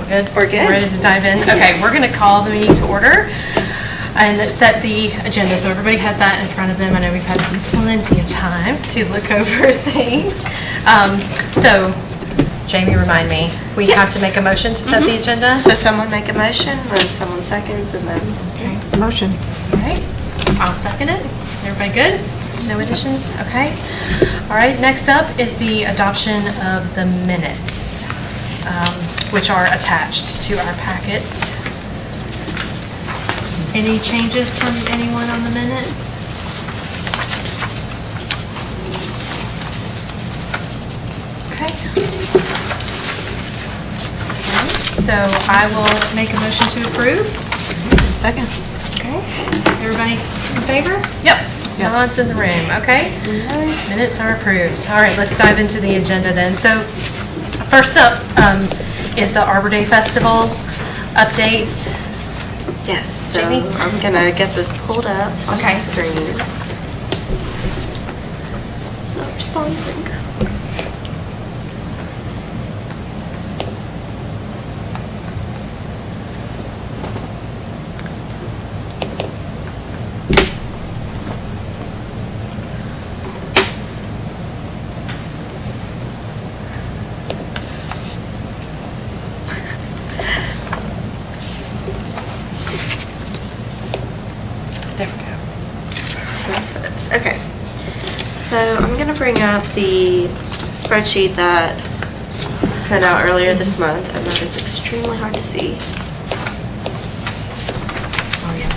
good? We're good. Ready to dive in? Okay, we're going to call the meeting to order and set the agenda. So everybody has that in front of them. I know we've had plenty of time to look over things. So, Jamie, remind me, we have to make a motion to set the agenda? So someone make a motion, then someone seconds, and then... Okay. Motion. All right, I'll second it. Everybody good? No additions? Okay. All right, next up is the adoption of the minutes, which are attached to our packet. Any changes from anyone on the minutes? Okay. All right, so I will make a motion to approve. Second. Okay, everybody in favor? Yep. Yes. Nods in the room, okay? Nice. Minutes are approved. All right, let's dive into the agenda then. So, first up is the Arbor Day Festival update. Yes, so Jamie? I'm gonna get this pulled up on the Okay. screen. It's not responding. There we go. Perfect. Okay. So I'm going to bring up the spreadsheet that I sent out earlier this month, and that is extremely hard to see. Oh, yeah.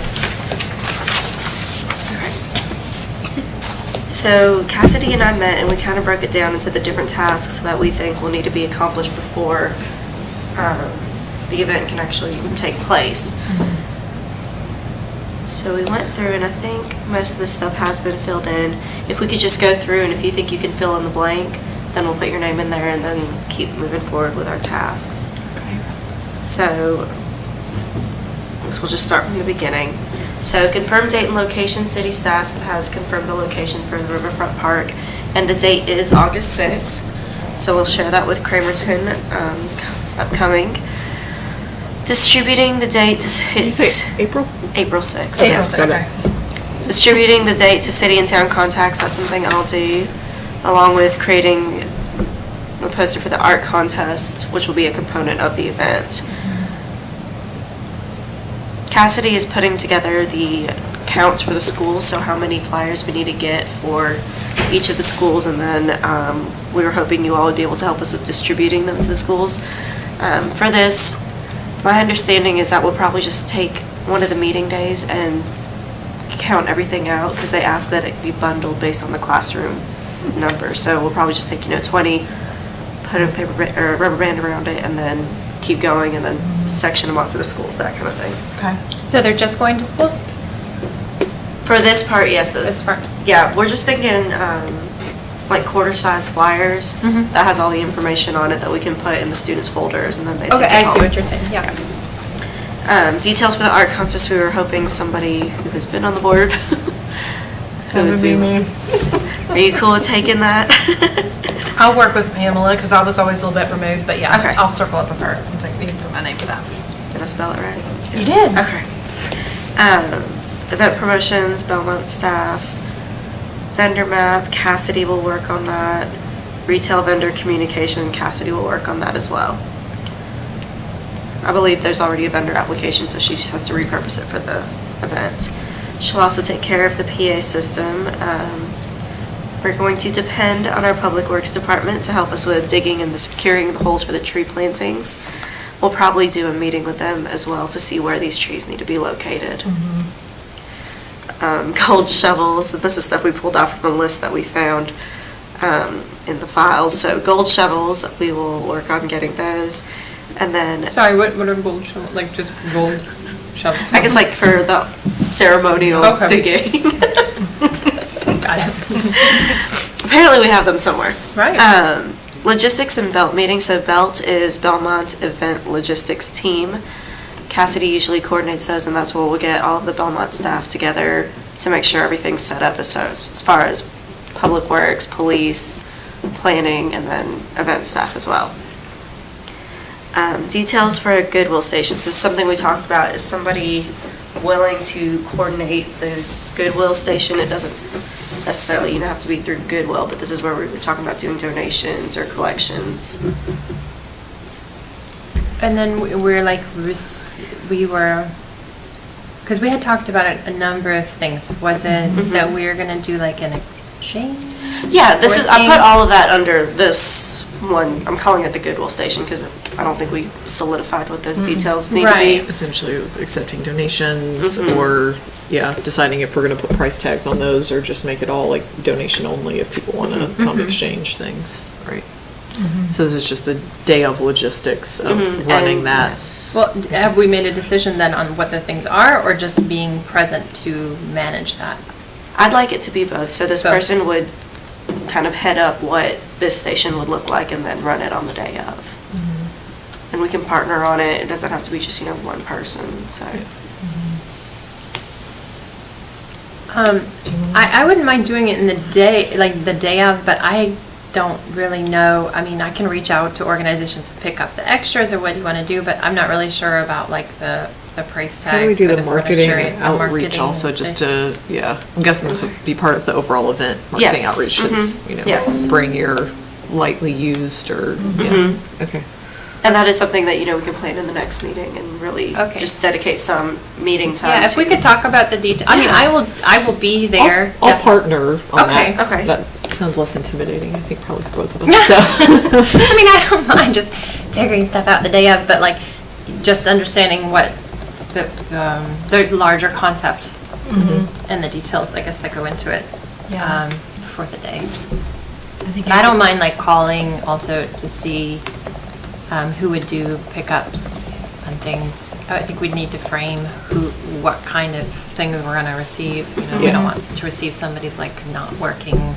So Cassidy and I met, and we kind of broke it down into the different tasks that we think will need to be accomplished before the event can actually take place. So we went through, and I think most of this stuff has been filled in. If we could just go through, and if you think you can fill in the blank, then we'll put your name in there and then keep moving forward with our tasks. Okay. So I guess we'll just start from the beginning. So confirmed date and location, city staff has confirmed the location for the Riverfront Park, and the date is August 6th. So we'll share that with Cramerton upcoming. Distributing the date to Did you say April? April 6th. April yes. 6th, okay. Distributing the date to city and town contacts, that's something I'll do, along with creating the poster for the art contest, which will be a component of the event. Cassidy is putting together the counts for the schools, so how many flyers we need to get for each of the schools, and then we were hoping you all would be able to help us with distributing them to the schools. For this, my understanding is that we'll probably just take one of the meeting days and count everything out, because they ask that it be bundled based on the classroom number. So we'll probably just take 20, put a rubber band around it, and then keep going, and then section them off for the schools, that kind of thing. Okay. So they're just going to schools? For this part, yes. This part. Yeah, we're just thinking like quarter-size flyers that has all the information on it that we can put in the students' folders, and then they take Okay, it I see home. what you're saying, yeah. Details for the art contest, we were hoping somebody who has been on the board. That would be me. Are you cool with taking that? I'll work with Pamela, because I was always a little bit removed, but yeah, Okay. I'll circle up with her and you can put my name for that. Did I spell it right? You did. Okay. Event promotions, Belmont staff, vendor map, Cassidy will work on that. Retail vendor communication, Cassidy will work on that as well. I believe there's already a vendor application, so she just has to repurpose it for the event. She'll also take care of the PA system. We're going to depend on our Public Works Department to help us with digging and securing the holes for the tree plantings. We'll probably do a meeting with them as well to see where these trees need to be located. Gold shovels, this is stuff we pulled off from the list that we found in the files. So gold shovels, we will work on getting those. And then Sorry, what are gold shovels? Like just gold shovels? I guess like for the ceremonial Okay. digging. Got it. Apparently we have them somewhere. Right. Logistics and Belt meeting. So Belt is Belmont Event Logistics Team. Cassidy usually coordinates those, and that's where we'll get all of the Belmont staff together to make sure everything's set up as far as Public Works, police, planning, and then event staff as well. Details for a Goodwill station. So something we talked about is somebody willing to coordinate the Goodwill station. It doesn't necessarily, have to be through Goodwill, but this is where we were talking about doing donations or collections. And then we're like, we were, because we had talked about a number of things. Was it that we were going to do like an exchange? Yeah, I put all of that under this one. I'm calling it the Goodwill station because I don't think we solidified what those details need to be. Essentially, it was accepting donations or, deciding if we're going to put price tags on those or just make it all like donation only if people want to come exchange things, right? So this is just the day of logistics of running that. Yes. Well, have we made a decision then on what the things are, or just being present to manage that? I'd like it to be both. So this Both. person would kind of head up what this station would look like and then run it on the day of. And we can partner on it. It doesn't have to be just, one person, so. I wouldn't mind doing it in the day, like the day of, but I don't really know. I mean, I can reach out to organizations to pick up the extras or what you want to do, but I'm not really sure about like the price tags. How do we do for the marketing furniture, and the outreach marketing, also just to, I'm guessing this would be part of the overall event. Marketing Yes. outreach is, Yes. bring your lightly used or, okay. And that is something that, we can plan in the next meeting and really Okay. just dedicate some meeting time Yeah, if we to- could talk about the detail. I mean, I will be there. I'll definitely. partner on Okay. that. Okay. That sounds less intimidating, I think, probably for both of us, so. I mean, I don't mind just figuring stuff out the day of, but like just understanding what the larger concept and the details, I guess, that go into it Yeah. before the day. I think But I don't mind like calling also to see who would do pickups and things. I think we'd need to frame what kind of things we're going to receive. We don't want to receive somebody's like not working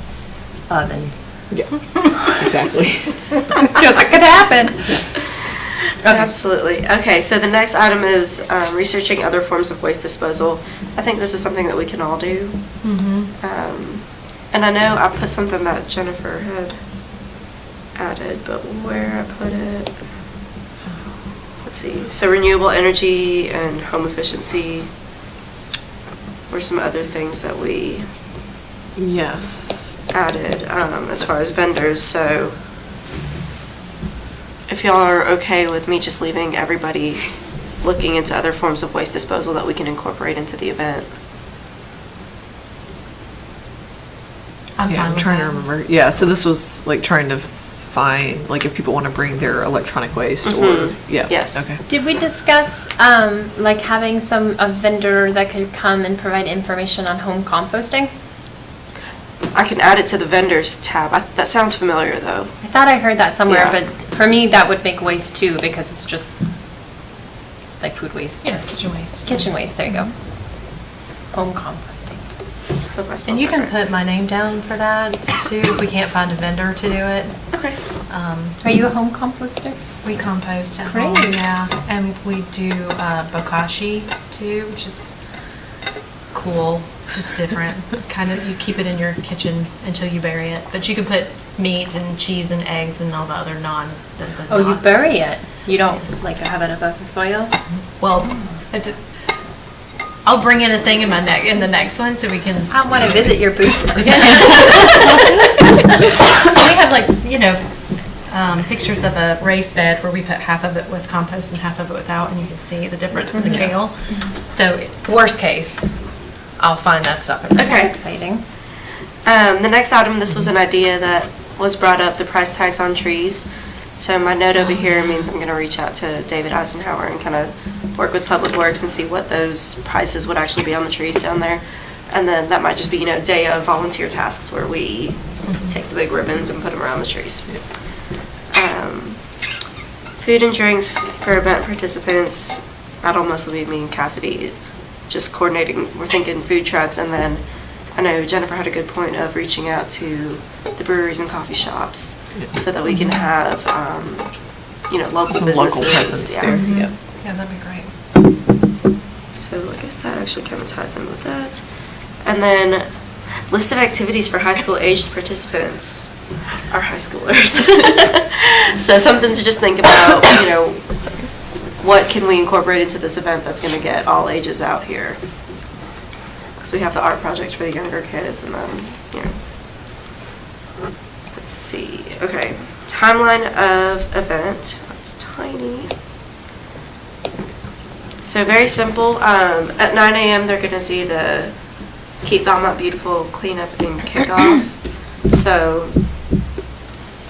oven. Yeah, exactly. Because it could happen. Okay. Absolutely. Okay, so the next item is researching other forms of waste disposal. I think this is something that we can all do. And I know I put something that Jennifer had added, but where I put it, let's see. So renewable energy and home efficiency were some other things that we Yes. added as far as vendors. So if y'all are okay with me just leaving everybody looking into other forms of waste disposal that we can incorporate into the event. I'm Yeah, fine I'm with trying that. to remember. Yeah, so this was like trying to find, like if people want to bring their electronic waste or, yeah. Yes. Okay. Did we discuss like having a vendor that could come and provide information on home composting? I can add it to the vendors tab. That sounds familiar though. I thought I heard that somewhere, Yeah. but for me that would make waste too because it's just like food waste. Yeah, it's kitchen waste. Kitchen waste, there you go. Home composting. Hope I spelled And you that can right. put my name down for that too, if we can't find a vendor to do it. Okay. Are you a home composter? We compost at Great. home, yeah. And we do bokashi too, which is cool. It's just different. Kind of, you keep it in your kitchen until you bury it. But you can put meat and cheese and eggs and all the other Oh, you bury it. You don't like have it above the soil? Well, I'll bring in a thing in the next one so we can. I want to visit your booth. We have pictures of a raised bed where we put half of it with compost and half of it without, and you can see the difference in the kale. So worst case, I'll find that stuff. Okay. Exciting. The next item, this was an idea that was brought up, the price tags on trees. So my note over here means I'm going to reach out to David Eisenhower and kind of work with Public Works and see what those prices would actually be on the trees down there. And then that might just be, day of volunteer tasks where we take the big ribbons and put them around the trees. Food and drinks for event participants, that'll mostly be me and Cassidy, just coordinating. We're thinking food trucks, and then I know Jennifer had a good point of reaching out to the breweries and coffee shops so that we can have, local Some businesses. local presence yeah. there, yeah. Yeah, that'd be great. So I guess that actually kind of ties in with that. And then list of activities for high school aged participants. our high schoolers. So something to just think about, what can we incorporate into this event that's going to get all ages out here? Because we have the art project for the younger kids, and then, let's see. Okay, timeline of event. It's tiny. So very simple. At 9 a.m. they're going to do the Keep Belmont Beautiful cleanup and kickoff. So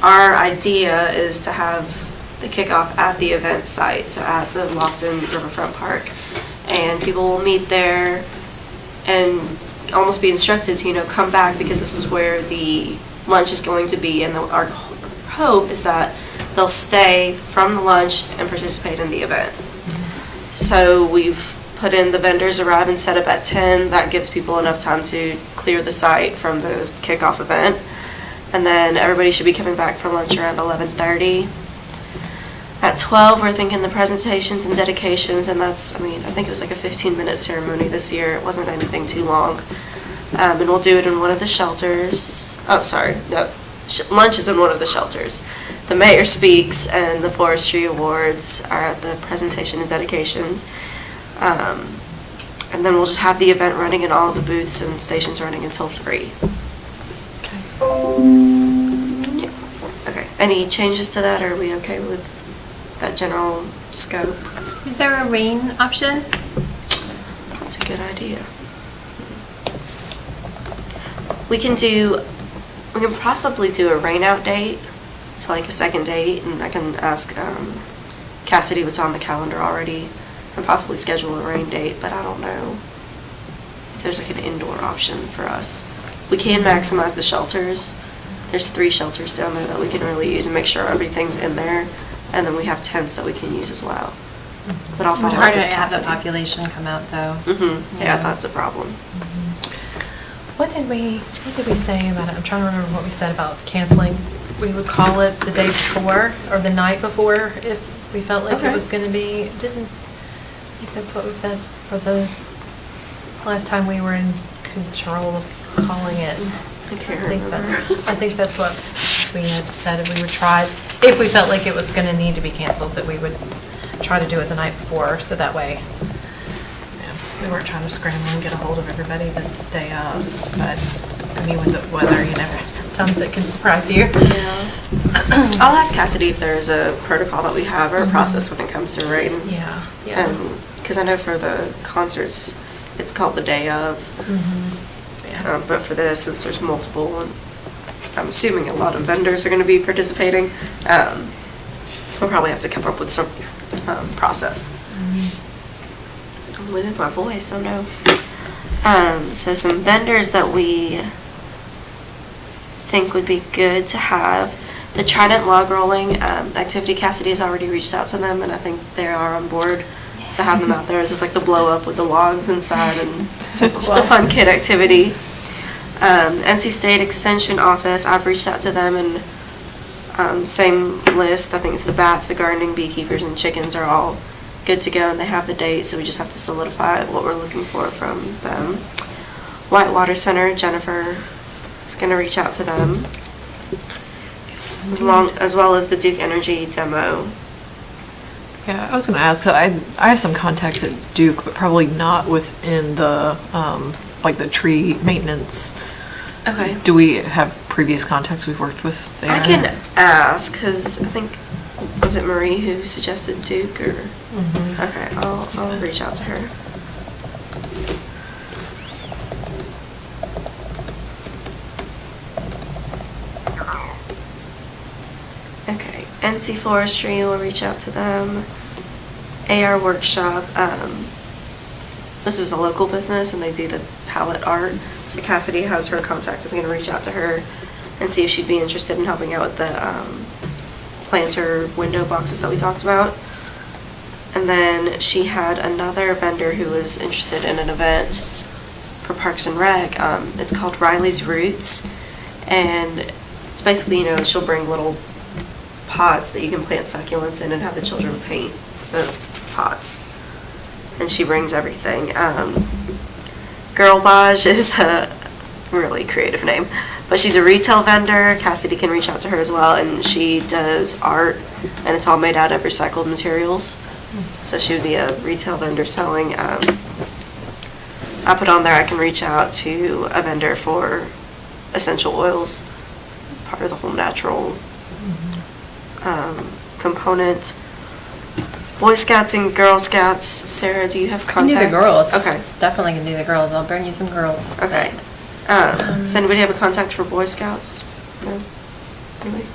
our idea is to have the kickoff at the event site, so at the Lofton Riverfront Park. And people will meet there and almost be instructed to, come back, because this is where the lunch is going to be. And our hope is that they'll stay from the lunch and participate in the event. So we've put in the vendors arrive and set up at 10. That gives people enough time to clear the site from the kickoff event. And then everybody should be coming back for lunch around 11:30. At 12, we're thinking the presentations and dedications, and that's, I think it was like a 15-minute ceremony this year. It wasn't anything too long. And we'll do it in one of the shelters. Oh, sorry, no. Lunch is in one of the shelters. The mayor speaks, and the forestry awards are at the presentation and dedications. And then we'll just have the event running in all of the booths and stations running until 3. Yeah. Okay. Any changes to that, or are we okay with that general scope? Is there a rain option? That's a good idea. We can possibly do a rain out date, so like a second date, and I can ask Cassidy what's on the calendar already, and possibly schedule a rain date, but I don't know if there's like an indoor option for us. We can maximize the shelters. There's 3 shelters down there that we can really use and make sure everything's in there, and then we have tents that we can use as well. But I'll find out Hard to with have the Cassidy. population come out, though. Yeah, that's a problem. What did we say about it? I'm trying to remember what we said about canceling. We would call it the day before or the night before if we felt like Okay. it was going to be. I think that's what we said for the last time we were in control of calling it. I can't remember. I think that's what we had said. We would try, if we felt like it was going to need to be canceled, that we would try to do it the night before, so that way we weren't trying to scramble and get a hold of everybody the day of. But with the weather, sometimes it can surprise you. Yeah. I'll ask Cassidy if there is a protocol that we have or a process when it comes to rain. Yeah. Because I know for the concerts, it's called the day of. But for this, since there's multiple, and I'm assuming a lot of vendors are going to be participating, we'll probably have to come up with some process. I'm losing my voice, oh no. So some vendors that we think would be good to have. The Trident log rolling activity, Cassidy has already reached out to them, and I think they are on board to have them out there. It's just like the blow up with the logs inside, and just a fun kid activity. NC State Extension Office, I've reached out to them, and same list. I think it's the bats, the gardening, beekeepers, and chickens are all good to go, and they have the date, so we just have to solidify what we're looking for from them. Whitewater Center, Jennifer is going to reach out to them, as well as the Duke Energy demo. Yeah, I was going to ask, so I have some contacts at Duke, but probably not within the, like the tree maintenance. Okay. Do we have previous contacts we've worked with there? I can ask, because I think, was it Marie who suggested Duke, or? Okay, I'll reach out to her. Okay, NC Forestry, will reach out to them. AR Workshop, this is a local business and they do the palette art, so Cassidy has her contact, is going to reach out to her and see if she'd be interested in helping out with the planter window boxes that we talked about. And then she had another vendor who was interested in an event for Parks and Rec. It's called Riley's Roots, and it's basically, she'll bring little pots that you can plant succulents in and have the children paint the pots. And she brings everything. Girl Baj is a really creative name. But she's a retail vendor. Cassidy can reach out to her as well, and she does art, and it's all made out of recycled materials. So she would be a retail vendor selling. I put on there I can reach out to a vendor for essential oils, part of the whole natural component. Boy Scouts and Girl Scouts. Sarah, do you have Can contacts? do the girls. Okay. Definitely can do the girls. I'll bring you some girls. Okay. Does anybody have a contact for Boy Scouts? No? Anybody?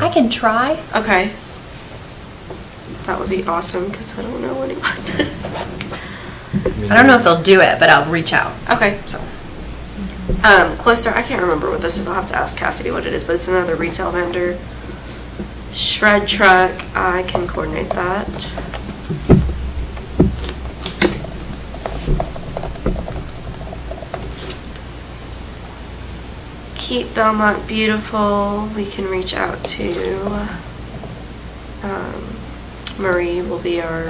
I can try. Okay. That would be awesome, because I don't know anyone. I don't know if they'll do it, but I'll reach out. Okay. So. Cloister, I can't remember what this is. I'll have to ask Cassidy what it is, but it's another retail vendor. Shred Truck, I can coordinate that. Keep Belmont Beautiful, we can reach out to, Marie will be our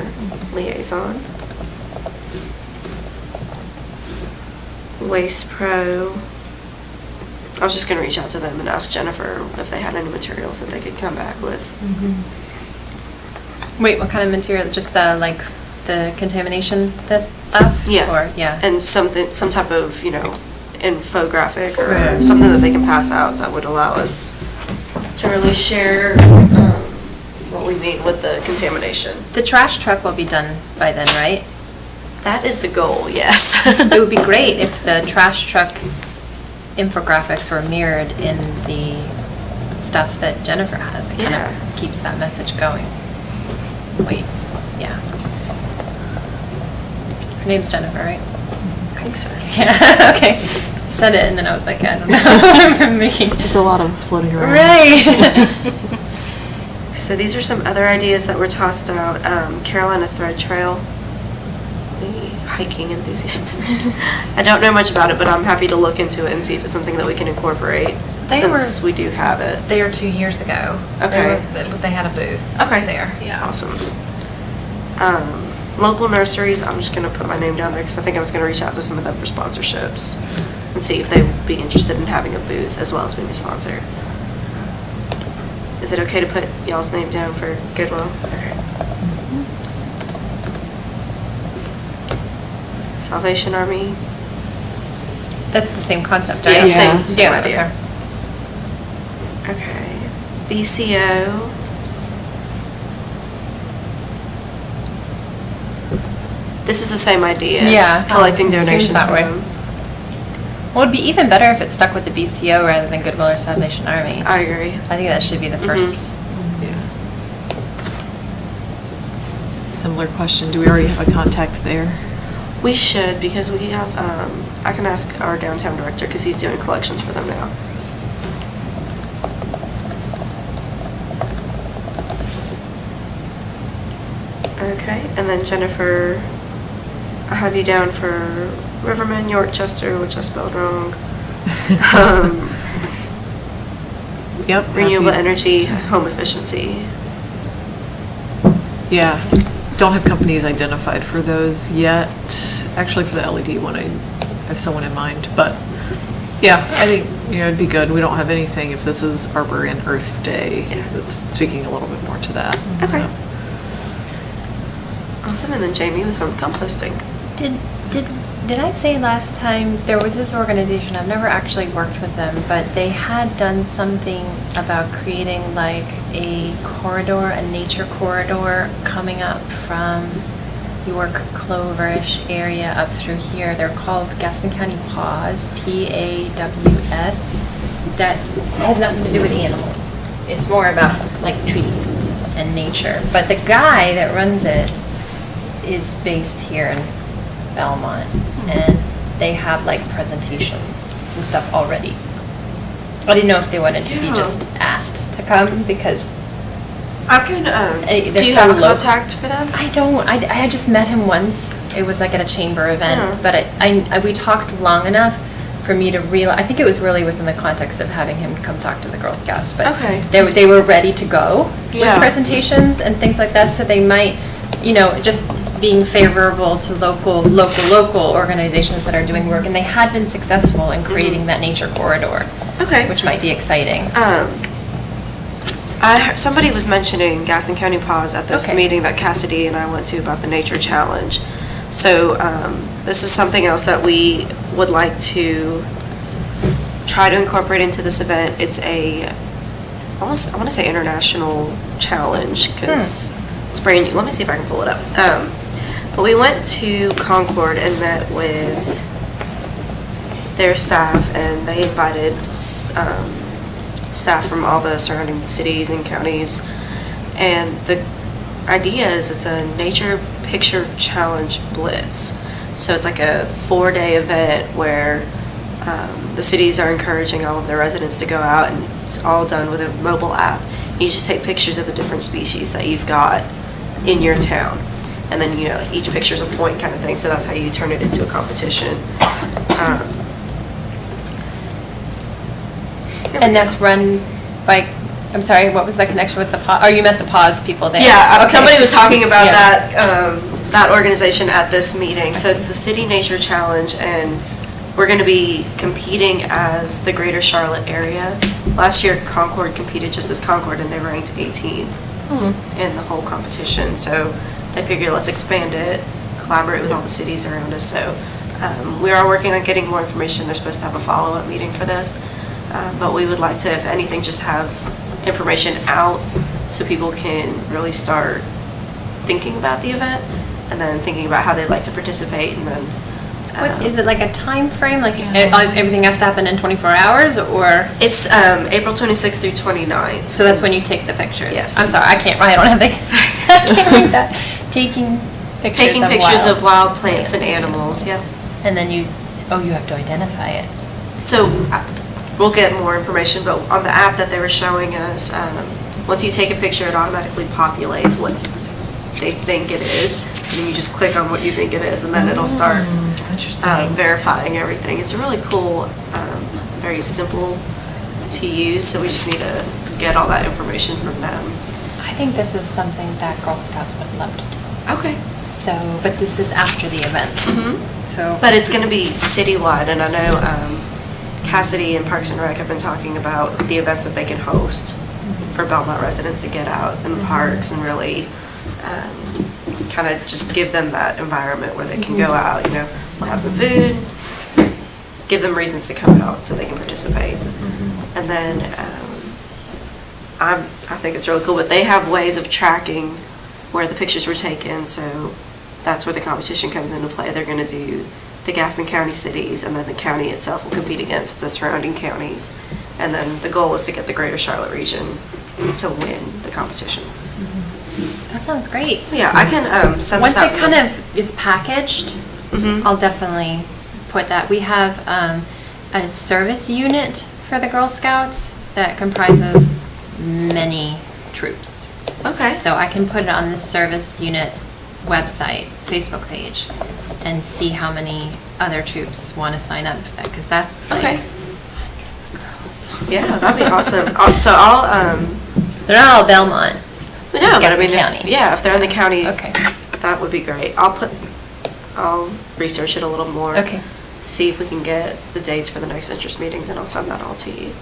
liaison. Waste Pro, I was just going to reach out to them and ask Jennifer if they had any materials that they could come back with. Wait, what kind of material? Just the contamination this stuff? Yeah. Or yeah. And some type of, infographic or something that they can pass out that would allow us to really share what we mean with the contamination. The trash truck will be done by then, right? That is the goal, yes. It would be great if the trash truck infographics were mirrored in the stuff that Jennifer has. It kind Yeah. of keeps that message going. Wait, yeah. Her name's Jennifer, right? I think so. Yeah, okay. I said it and then I was like, I don't know. I'm making. There's a lot of us floating around. Right. So these are some other ideas that were tossed out. Carolina Thread Trail. Hiking enthusiasts. I don't know much about it, but I'm happy to look into it and see if it's something that we can incorporate since we do have it. There 2 years ago. Okay. They had a booth. Okay. There, yeah. Awesome. Local nurseries, I'm just going to put my name down there because I think I was going to reach out to some of them for sponsorships and see if they would be interested in having a booth as well as being a sponsor. Is it okay to put y'all's name down for Goodwill? Okay. Salvation Army. That's the same concept, right? Yeah, Yeah. same Yeah, idea. Okay. BCO. This is the same idea. It's Yeah. collecting Seems donations that from way. them. Well, it'd be even better if it stuck with the BCO rather than Goodwill or Salvation Army. I agree. I think that should be the first. Yeah. Similar question, do we already have a contact there? We should, because we have, I can ask our downtown director because he's doing collections for them now. Okay, and then Jennifer, I have you down for Riverman, Yorkchester, which I spelled wrong. Yep. Renewable happy. energy, home efficiency. Yeah, don't have companies identified for those yet. Actually, for the LED one, I have someone in mind, but yeah, I think, it'd be good. We don't have anything if this is Arbor and Earth Day. Yeah. That's speaking a little bit more to that. Okay. so. Awesome, and then Jamie with home composting. Did I say last time, there was this organization, I've never actually worked with them, but they had done something about creating like a corridor, a nature corridor coming up from York, Cloverish area up through here. They're called Gaston County Paws, P-A-W-S. That has nothing to do with animals. It's more about like trees and nature. But the guy that runs it is based here in Belmont, and they have like presentations and stuff already. I didn't know if they wanted to be Yeah. just asked to come because I can, they're do you so have a local. contact for them? I don't. I just met him once. It was like at a chamber event, Yeah. but we talked long enough for me to realize. I think it was really within the context of having him come talk to the Girl Scouts, but Okay. they were ready to go Yeah. with presentations and things like that, so they might, just being favorable to local organizations that are doing work, and they had been successful in creating that nature corridor. Okay. Which might be exciting. Somebody was mentioning Gaston County Paws at this Okay. meeting that Cassidy and I went to about the Nature Challenge. So this is something else that we would like to try to incorporate into this event. It's I want to say international challenge because it's brand new. Let me see if I can pull it up. But we went to Concord and met with their staff, and they invited staff from all the surrounding cities and counties. And the idea is it's a nature picture challenge blitz. So it's like a 4-day event where the cities are encouraging all of their residents to go out, and it's all done with a mobile app. You just take pictures of the different species that you've got in your town. And then, each picture is a point kind of thing, so that's how you turn it into a competition. And that's run by, I'm sorry, what was the connection with the PAWS? Oh, you met the PAWS people there. Yeah, Okay. somebody was talking about Yeah. that organization at this meeting. So it's the City Nature Challenge, and we're going to be competing as the Greater Charlotte area. Last year, Concord competed just as Concord, and they ranked 18th in the whole competition. So they figured let's expand it, collaborate with all the cities around us. So we are working on getting more information. They're supposed to have a follow-up meeting for this. But we would like to, if anything, just have information out so people can really start thinking about the event and then thinking about how they'd like to participate, and then What, is it like a time frame? Like everything has to happen in 24 hours, or? it's April 26th through 29th. So that's when you take the pictures? Yes. I'm sorry, I don't have the, I can't read that. Taking pictures of wild plants and animals, yeah. And then you have to identify it. So we'll get more information, but on the app that they were showing us, once you take a picture, it automatically populates what they think it is. So then you just click on what you think it is, and then it'll start verifying everything. It's really cool, very simple to use, so we just need to get all that information from them. I think this is something that Girl Scouts would love to do. Okay. So, but this is after the event. So. But it's going to be citywide, and I know Cassidy and Parks and Rec have been talking about the events that they can host for Belmont residents to get out in the parks and really kind of just give them that environment where they can go out, we'll have some food, give them reasons to come out so they can participate. And then I think it's really cool, but they have ways of tracking where the pictures were taken, so that's where the competition comes into play. They're going to do the Gaston County cities, and then the county itself will compete against the surrounding counties. And then the goal is to get the Greater Charlotte region to win the competition. That sounds great. Yeah, I can send Once this out. it kind of is packaged, I'll definitely put that. We have a service unit for the Girl Scouts that comprises many troops. Okay. So I can put it on the service unit website, Facebook page, and see how many other troops want to sign up for that, because that's like Okay. hundreds of girls. Yeah, that'd be awesome. So I'll They're not all Belmont. no, but I Gaston mean, County. if they're in the county, Okay. that would be great. I'll research it a little more. Okay. See if we can get the dates for the next interest meetings, and I'll send that all to you.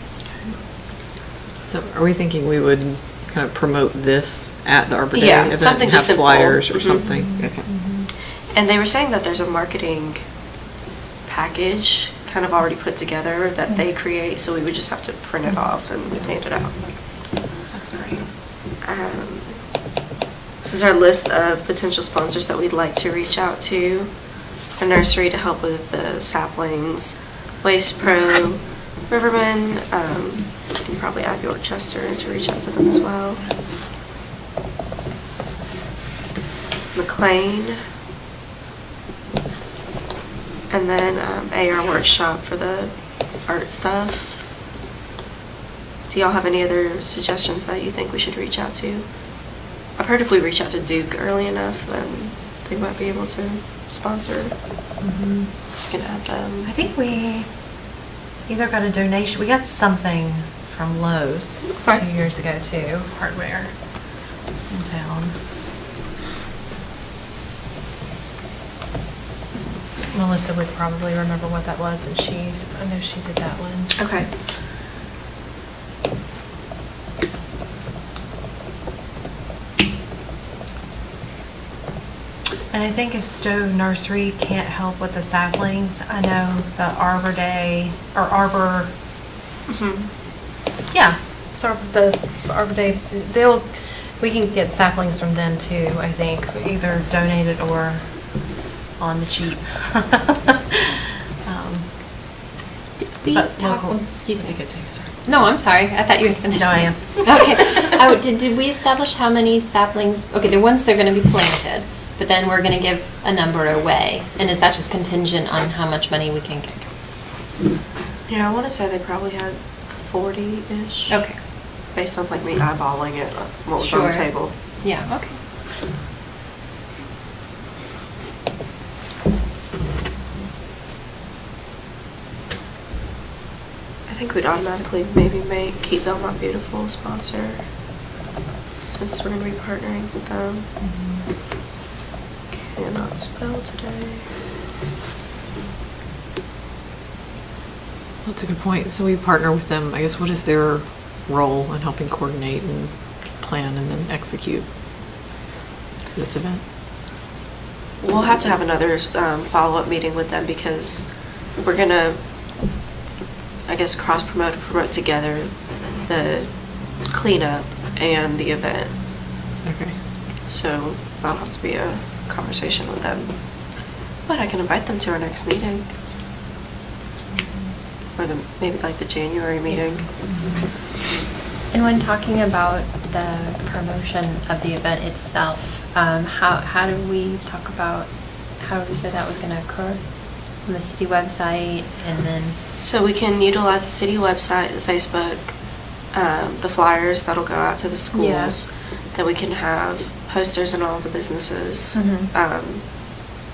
So are we thinking we would kind of promote this at the Arbor Day Yeah, event? something and just have simple. flyers or Mhm. something? Okay. And they were saying that there's a marketing package kind of already put together that they create, so we would just have to print it off and hand it out. That's great. This is our list of potential sponsors that we'd like to reach out to. A nursery to help with the saplings, Waste Pro, Riverman, you can probably add Yorkchester to reach out to them as well. McLean. And then AR Workshop for the art stuff. Do y'all have any other suggestions that you think we should reach out to? I've heard if we reach out to Duke early enough, then they might be able to sponsor. So you can add them. I think we either got a donation, we got something from Lowe's Okay. 2 years ago too, hardware in town. Melissa would probably remember what that was, and I know she did that one. Okay. And I think if Stowe Nursery can't help with the saplings, I know the Arbor Day, or Arbor, yeah, so the Arbor Day, we can get saplings from them too, I think, either donated or on the cheap. We But talk, local- excuse me. You could take it, sorry. No, I'm sorry. I thought you had finished. No, I am. Okay. Oh, did we establish how many saplings? Okay, the ones they're going to be planted, but then we're going to give a number away. And is that just contingent on how much money we can get? Yeah, I want to say they probably had 40-ish. Okay. Based on like me eyeballing it, what was on the Sure. table. Yeah, okay. I think we'd automatically maybe keep Belmont Beautiful a sponsor, since we're going to be partnering with them. Cannot spell today. That's a good point. So we partner with them. I guess what is their role in helping coordinate and plan and then execute this event? We'll have to have another follow-up meeting with them because we're going to, I guess, cross-promote and promote together the cleanup and the event. Okay. So that'll have to be a conversation with them. But I can invite them to our next meeting. Or maybe like the January meeting. And when talking about the promotion of the event itself, how do we talk about, how do we say that was going to occur? On the city website and then? So we can utilize the city website, the Facebook, the flyers that'll go out to the schools. That we can have posters in all the businesses.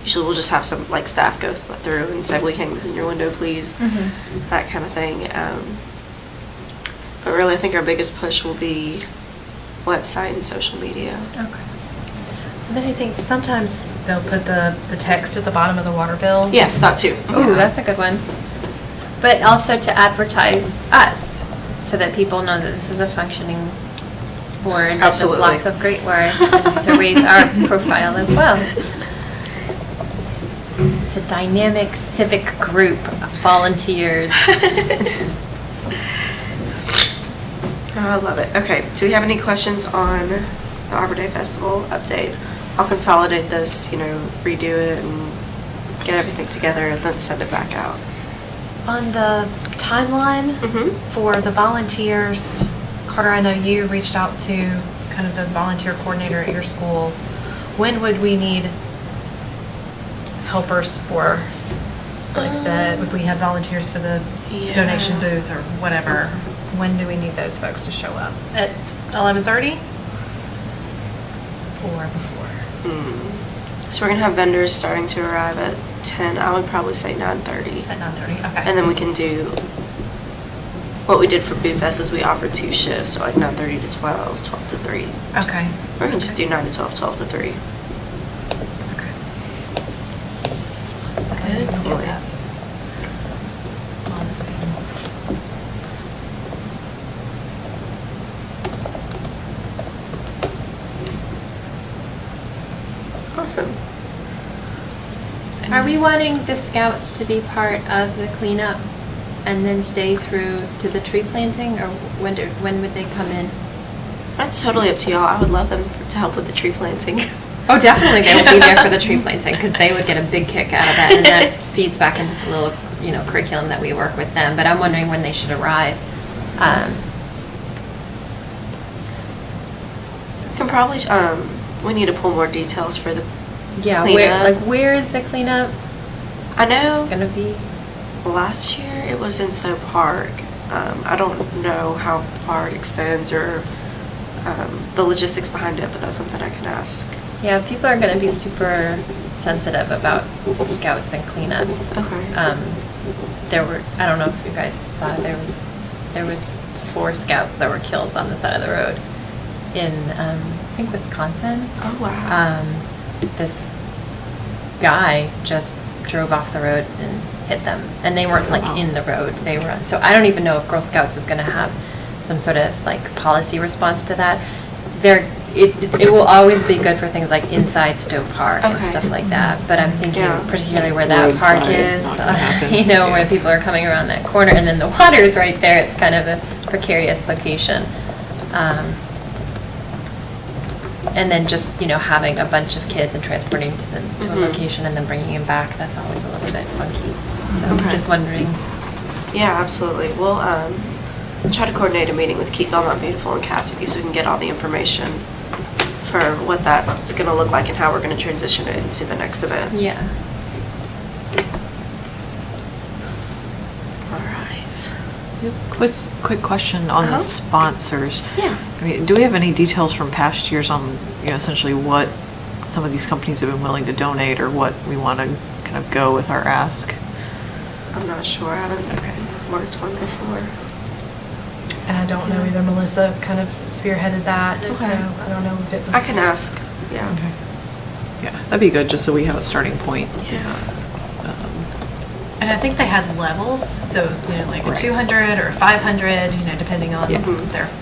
Usually we'll just have some like staff go through and say, will you hang this in your window, please? That kind of thing. But really, I think our biggest push will be website and social media. Okay. And then I think sometimes they'll put the text at the bottom of the water bill. Yes, that too. Ooh, that's a good one. But also to advertise us, so that people know that this is a functioning board that does Absolutely. lots of great work, and to raise our profile as well. It's a dynamic civic group of volunteers. I love it. Okay, do we have any questions on the Arbor Day Festival update? I'll consolidate this, redo it and get everything together and then send it back out. On the timeline for the volunteers, Carter, I know you reached out to kind of the volunteer coordinator at your school. When would we need helpers for, like if we had volunteers for the donation booth or whatever? When do we need those folks to show up? At 11:30? Or before? So we're going to have vendors starting to arrive at 10. I would probably say 9:30. At 9:30, okay. And then we can do, what we did for Boot Fest is we offered 2 shifts, so like 9:30 to 12, 12 to 3. Okay. Or we can just do 9 to 12, 12 to 3. Okay. Good We'll get point. that on the schedule. Awesome. Are we wanting the scouts to be part of the cleanup and then stay through to the tree planting, or when would they come in? That's totally up to y'all. I would love them to help with the tree planting. Oh, definitely they will be there for the tree planting, because they would get a big kick out of that, and that feeds back into the little, curriculum that we work with them. But I'm wondering when they should arrive. Can probably, we need to pull more details for the Yeah, cleanup. where is the cleanup I know gonna be? last year it was in Stowe Park. I don't know how far it extends or the logistics behind it, but that's something I can ask. Yeah, people are gonna be super sensitive about scouts and cleanup. Okay. I don't know if you guys saw, there was 4 scouts that were killed on the side of the road in, I think Wisconsin. Oh, wow. This guy just drove off the road and hit them. And they weren't like Wow. in the road, they were on. So I don't even know if Girl Scouts is gonna have some sort of like policy response to that. It will always be good for things like inside Stowe Park and Okay. stuff like that. But I'm thinking Yeah. particularly where that park Roadside, is, not gonna happen. you know, where Yeah. people are coming around that corner and then the water's right there. It's kind of a precarious location. And then just, having a bunch of kids and transporting them to a location and then bringing them back, that's always a little bit funky. So I'm Okay. just wondering. Yeah, absolutely. We'll try to coordinate a meeting with Keep Belmont Beautiful and Cassidy so we can get all the information for what that's going to look like and how we're going to transition it into the next event. Yeah. All right. Quick question on Uh-huh. the sponsors. Yeah. I mean, do we have any details from past years on, essentially what some of these companies have been willing to donate or what we want to kind of go with our ask? I'm not sure. I haven't worked one before. And I don't know either. Melissa kind of spearheaded that, so Okay. I don't know if it was. I can ask. Yeah. Yeah, that'd be good, just so we have a starting point. Yeah. And I think they had levels, so it was, like a Right. 200 or 500, depending on Yeah.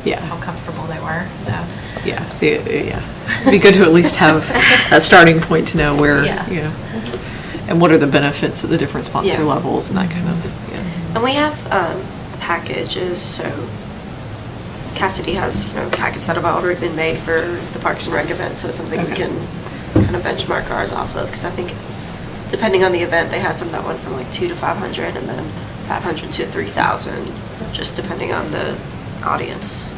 Yeah. how comfortable they were, so. Yeah, see, yeah. It'd be good to at least have a starting point to know where, Yeah. and what are the benefits of the different sponsor Yeah. levels and that kind of, And we have packages, so Cassidy has, packets that have already been made for the Parks and Rec event, so it's something we Okay. can kind of benchmark ours off of, because I think depending on the event, they had some that went from like 200 to 500 and then 500 to 3,000, just depending on the audience.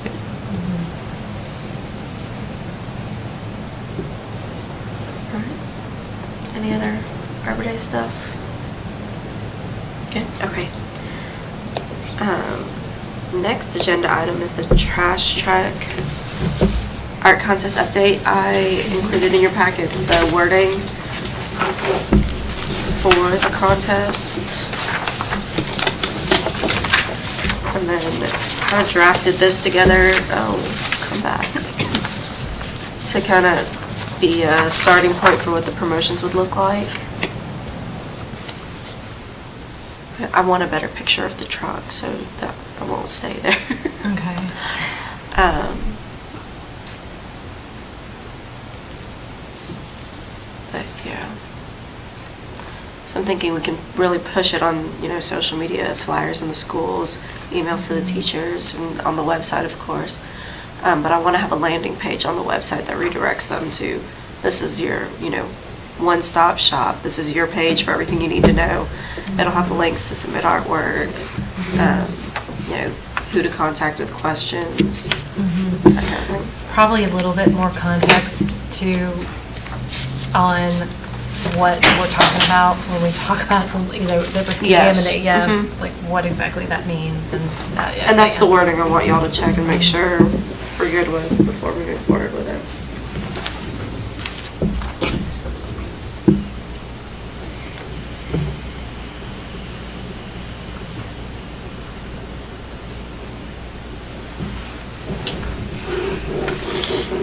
All right. Any other Arbor Day stuff? Good, okay. Next agenda item is the trash truck art contest update. I included in your packets the wording for the contest. And then kind of drafted this together, come back, to kind of be a starting point for what the promotions would look like. I want a better picture of the truck, so that I won't stay there. Okay. But yeah. So I'm thinking we can really push it on, social media, flyers in the schools, emails to the teachers, and on the website, of course. But I want to have a landing page on the website that redirects them to, this is your, one-stop shop. This is your page for everything you need to know. It'll have the links to submit artwork, who to contact with questions, that kind of thing. Probably a little bit more context on what we're talking about when we talk about the Yes. contaminate, yeah, Mhm. like what exactly that means and that, yeah. And that's the wording I want y'all to check and make sure we're good with before we move forward with it.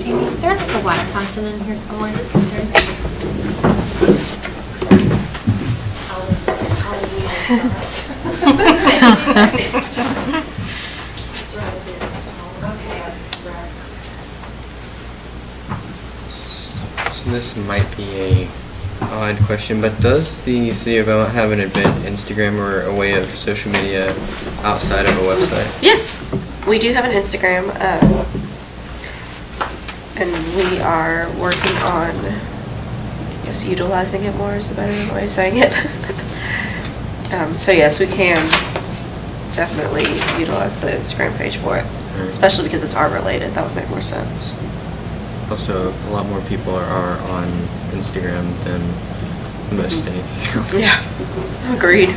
Jamie, is there like a water fountain in here somewhere? There's. So this might be a odd question, but does the City of Belmont have an event Instagram or a way of social media outside of a website? Yes, we do have an Instagram, and we are working on, I guess, utilizing it more is a better way of saying it. So yes, we can definitely utilize the Instagram page for it, especially because it's art related. That would make more sense. Also, a lot more people are on Instagram than most anything else. Yeah, agreed.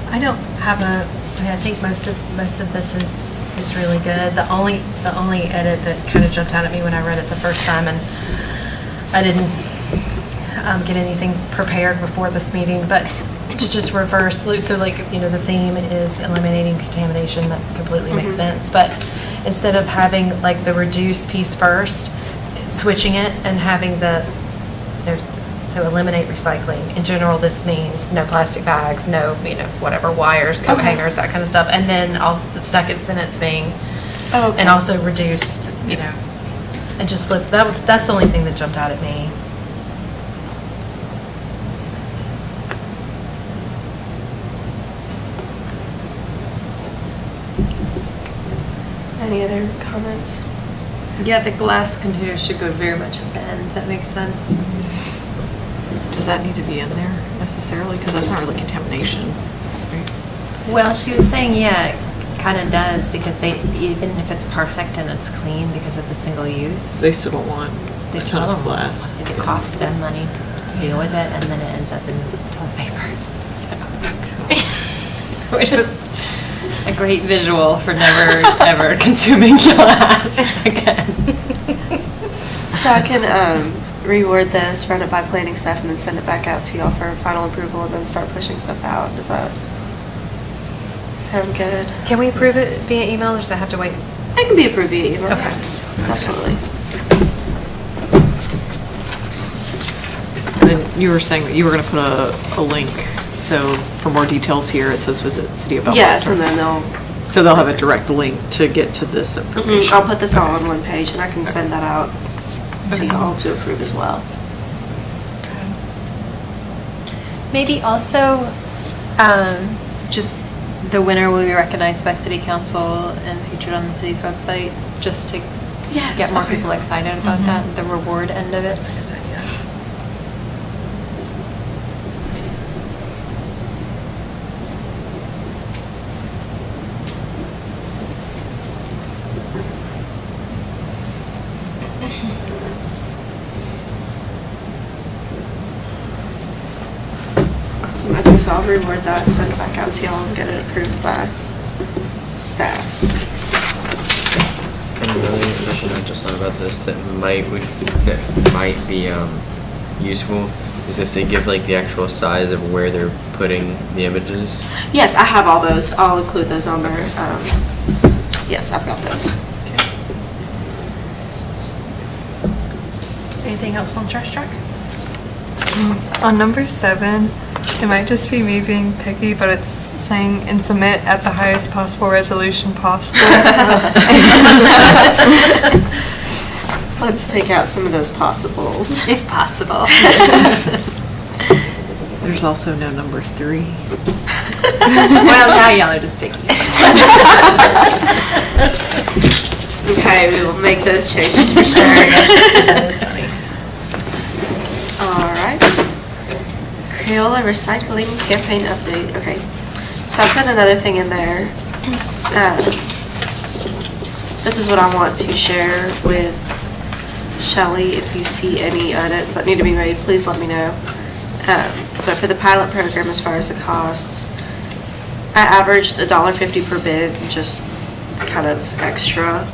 I don't have I think most of this is is really good. The only edit that kind of jumped out at me when I read it the first time, and I didn't get anything prepared before this meeting, but to just reverse, so like, the theme is eliminating contamination. That completely makes sense. But instead of having like the reduce piece first, switching it and having so eliminate recycling. In general, this means no plastic bags, no, whatever, wires, coat hangers, that kind of stuff. And then the second sentence being, and also reduced, and just flip, that's the only thing that jumped out at me. Any other comments? Yeah, the glass container should go very much at the end. That makes sense. Does that need to be in there necessarily? Because that's not really contamination, right? Well, she was saying, yeah, it kind of does, because even if it's perfect and it's clean because of the single use, They still don't want they a still ton of don't glass. want it. It costs them money to deal with it, and then it ends up in toilet paper. So, which was a great visual for never ever consuming glass again. So I can reword this, run it by planning staff, and then send it back out to y'all for final approval, and then start pushing stuff out. Does that sound good? Can we approve it via email, or does that have to wait? It can be approved via email. Okay. Absolutely. And then you were saying that you were going to put a link, so for more details here, it says visit City of Belmont. Yes, and then So they'll have a direct link to get to this information. I'll put this all on one page, and I can send that out to y'all to approve as well. Maybe also, just the winner will be recognized by city council and featured on the city's website, just to Yes, get more okay. people excited about that, the reward end of it. Awesome. Okay, so I'll reword that and send it back out to y'all and get it approved by staff. Another addition I just thought about this that might be useful is if they give like the actual size of where they're putting the images. Yes, I have all those. I'll include those on there. Yes, I've got those. Anything else on trash truck? On number 7, it might just be me being picky, but it's saying, and submit at the highest possible resolution possible. Let's take out some of those possibles. If possible. There's also no number 3. Well, now y'all are just picky. Okay, we will make those changes for sure. That is funny. All right. Crayola recycling campaign update. Okay. So I put another thing in there. This is what I want to share with Shelley. If you see any edits that need to be made, please let me know. But for the pilot program, as far as the costs, I averaged $1.50 per bid, just kind of extra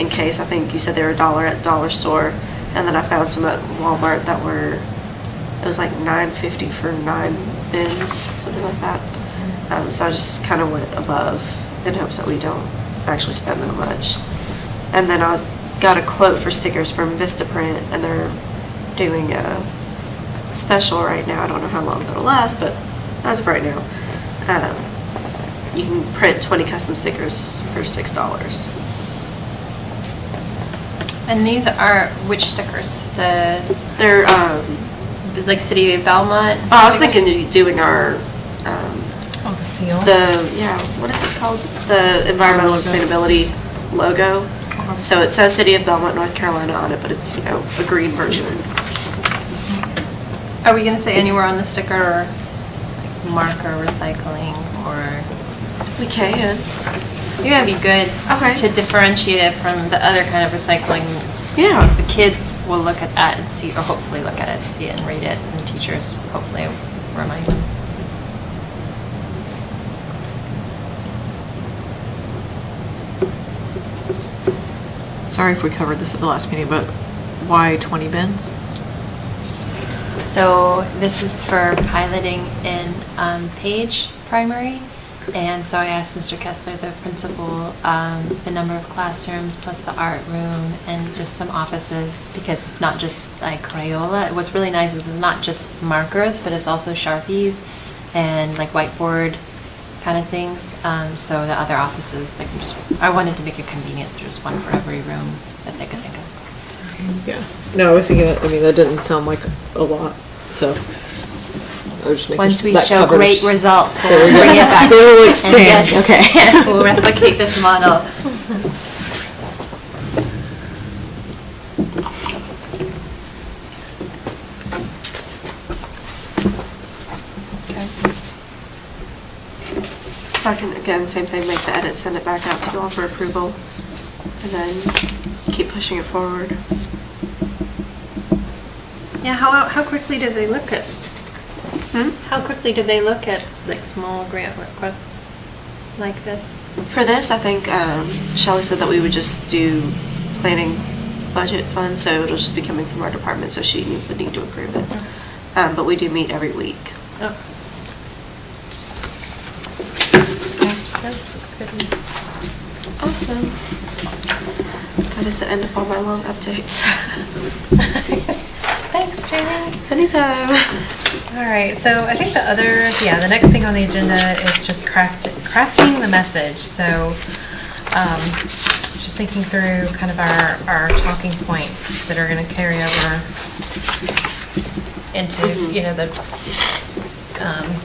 in case. I think you said they were $1 at dollar store, and then I found some at Walmart that were, it was like $9.50 for 9 bins, something like that. So I just kind of went above in hopes that we don't actually spend that much. And then I got a quote for stickers from Vistaprint, and they're doing a special right now. I don't know how long that'll last, but as of right now, you can print 20 custom stickers for $6. And these are which stickers? They're, It's like City of Belmont? I was thinking of doing our, Oh, the seal? what is this called? The environmental sustainability logo. So it says City of Belmont, North Carolina on it, but it's, a green version. Are we gonna say anywhere on the sticker, or like marker recycling, or? We can. Maybe that'd be good. Okay. To differentiate it from the other kind of recycling. Yeah. Because the kids will look at that and see, or hopefully look at it and see it and read it, and the teachers hopefully remind them. sorry if we covered this at the last meeting, but why 20 bins? So this is for piloting in Page Primary. And so I asked Mr. Kessler, the principal, the number of classrooms plus the art room and just some offices, because it's not just like Crayola. What's really nice is it's not just markers, but it's also Sharpies and like whiteboard kind of things. So the other offices, they can just, I wanted to make it convenient, so just one for every room that they could think of. Yeah. No, I was thinking, I mean, that didn't sound like a lot, so. I was just making Once we that show covers- great results, we'll There we go. bring it back. They will and expand, get- okay. Yes, we'll replicate this model. So I can, again, same thing, make the edits, send it back out to you all for approval, and then keep pushing it forward. Yeah, how quickly do they look at? How quickly do they look at like small grant requests like this? For this, I think Shelley said that we would just do planning budget funds, so it'll just be coming from our department, so she would need to approve it. But we do meet every week. Oh. This looks good. Awesome. That is the end of all my long updates. Thanks, Jamie. Anytime. All right, so I think the next thing on the agenda is just crafting the message. So just thinking through kind of our talking points that are going to carry over into, the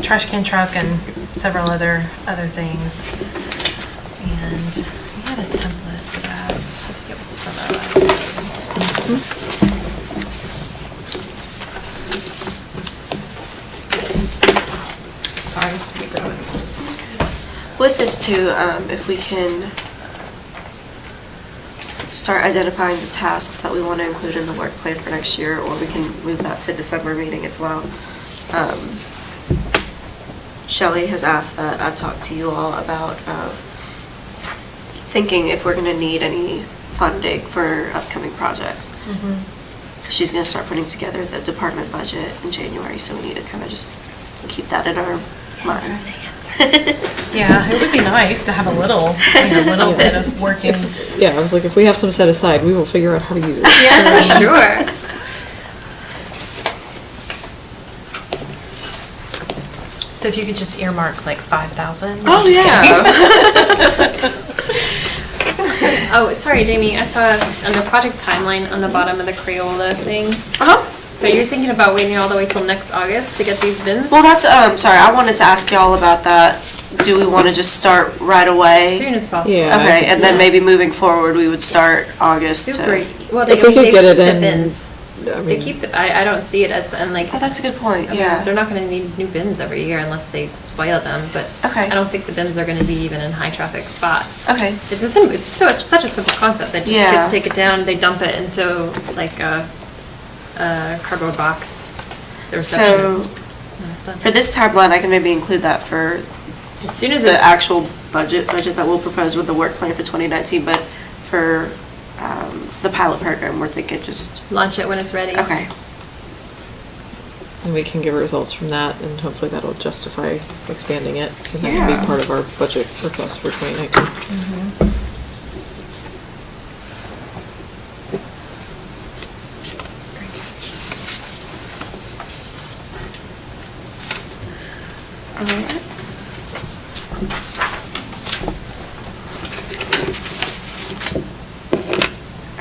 trash can truck and several other things. And we had a template for that. I think it was from our last meeting. Sorry, keep going. With this too, if we can start identifying the tasks that we want to include in the work plan for next year, or we can move that to December meeting as well. Shelley has asked that I talk to you all about thinking if we're going to need any funding for upcoming projects. She's going to start putting together the department budget in January, so we need to kind of just keep that in our minds. Yeah, it would be nice to have a little bit of working. Yeah, I was like, if we have some set aside, we will figure out how to use it. Yeah, sure. So if you could just earmark like 5,000. Oh, yeah. Oh, sorry, Jamie. I saw on the project timeline on the bottom of the Crayola thing. Uh-huh. So you're thinking about waiting all the way till next August to get these bins? Well, that's, sorry, I wanted to ask y'all about that. Do we want to just start right away? As soon as possible. Yeah. Okay, and then maybe moving forward, we would start August to... Super. Well, If we could get it keep in, the bins. I They mean, keep the. I don't see it as and like. Oh, that's a good point, I mean, yeah. They're not going to need new bins every year unless they spoil them. But Okay. I don't think the bins are going to be even in high traffic spots. Okay. It's such a simple concept that just Yeah. kids take it down, they dump it into like a cardboard box. The receptionist. and it's done. For this timeline, I can maybe include that for As soon as the it's actual budget that we'll propose with the work plan for 2019, but for the pilot program, we're thinking just, launch it when it's ready. okay. and we can get results from that, and hopefully that'll justify expanding it. And that can Yeah. be part of our budget request for 2019. Alright.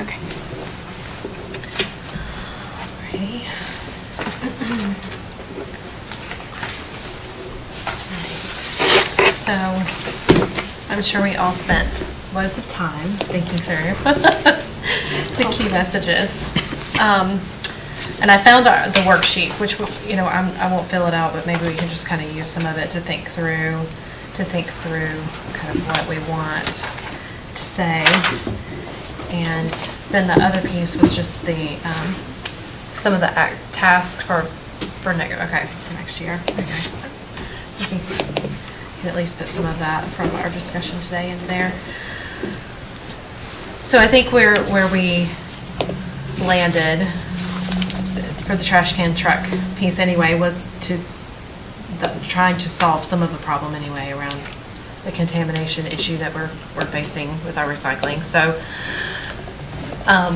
Okay. Alrighty. So, I'm sure we all spent loads of time thinking through the key messages. And I found the worksheet, which, I won't fill it out, but maybe we can just kind of use some of it to think through kind of what we want to say. And then the other piece was just the, some of the tasks for next year. Okay. You can at least put some of that from our discussion today into there. So I think where we landed for the trash can truck piece anyway was trying to solve some of the problem anyway around the contamination issue that we're facing with our recycling. So, I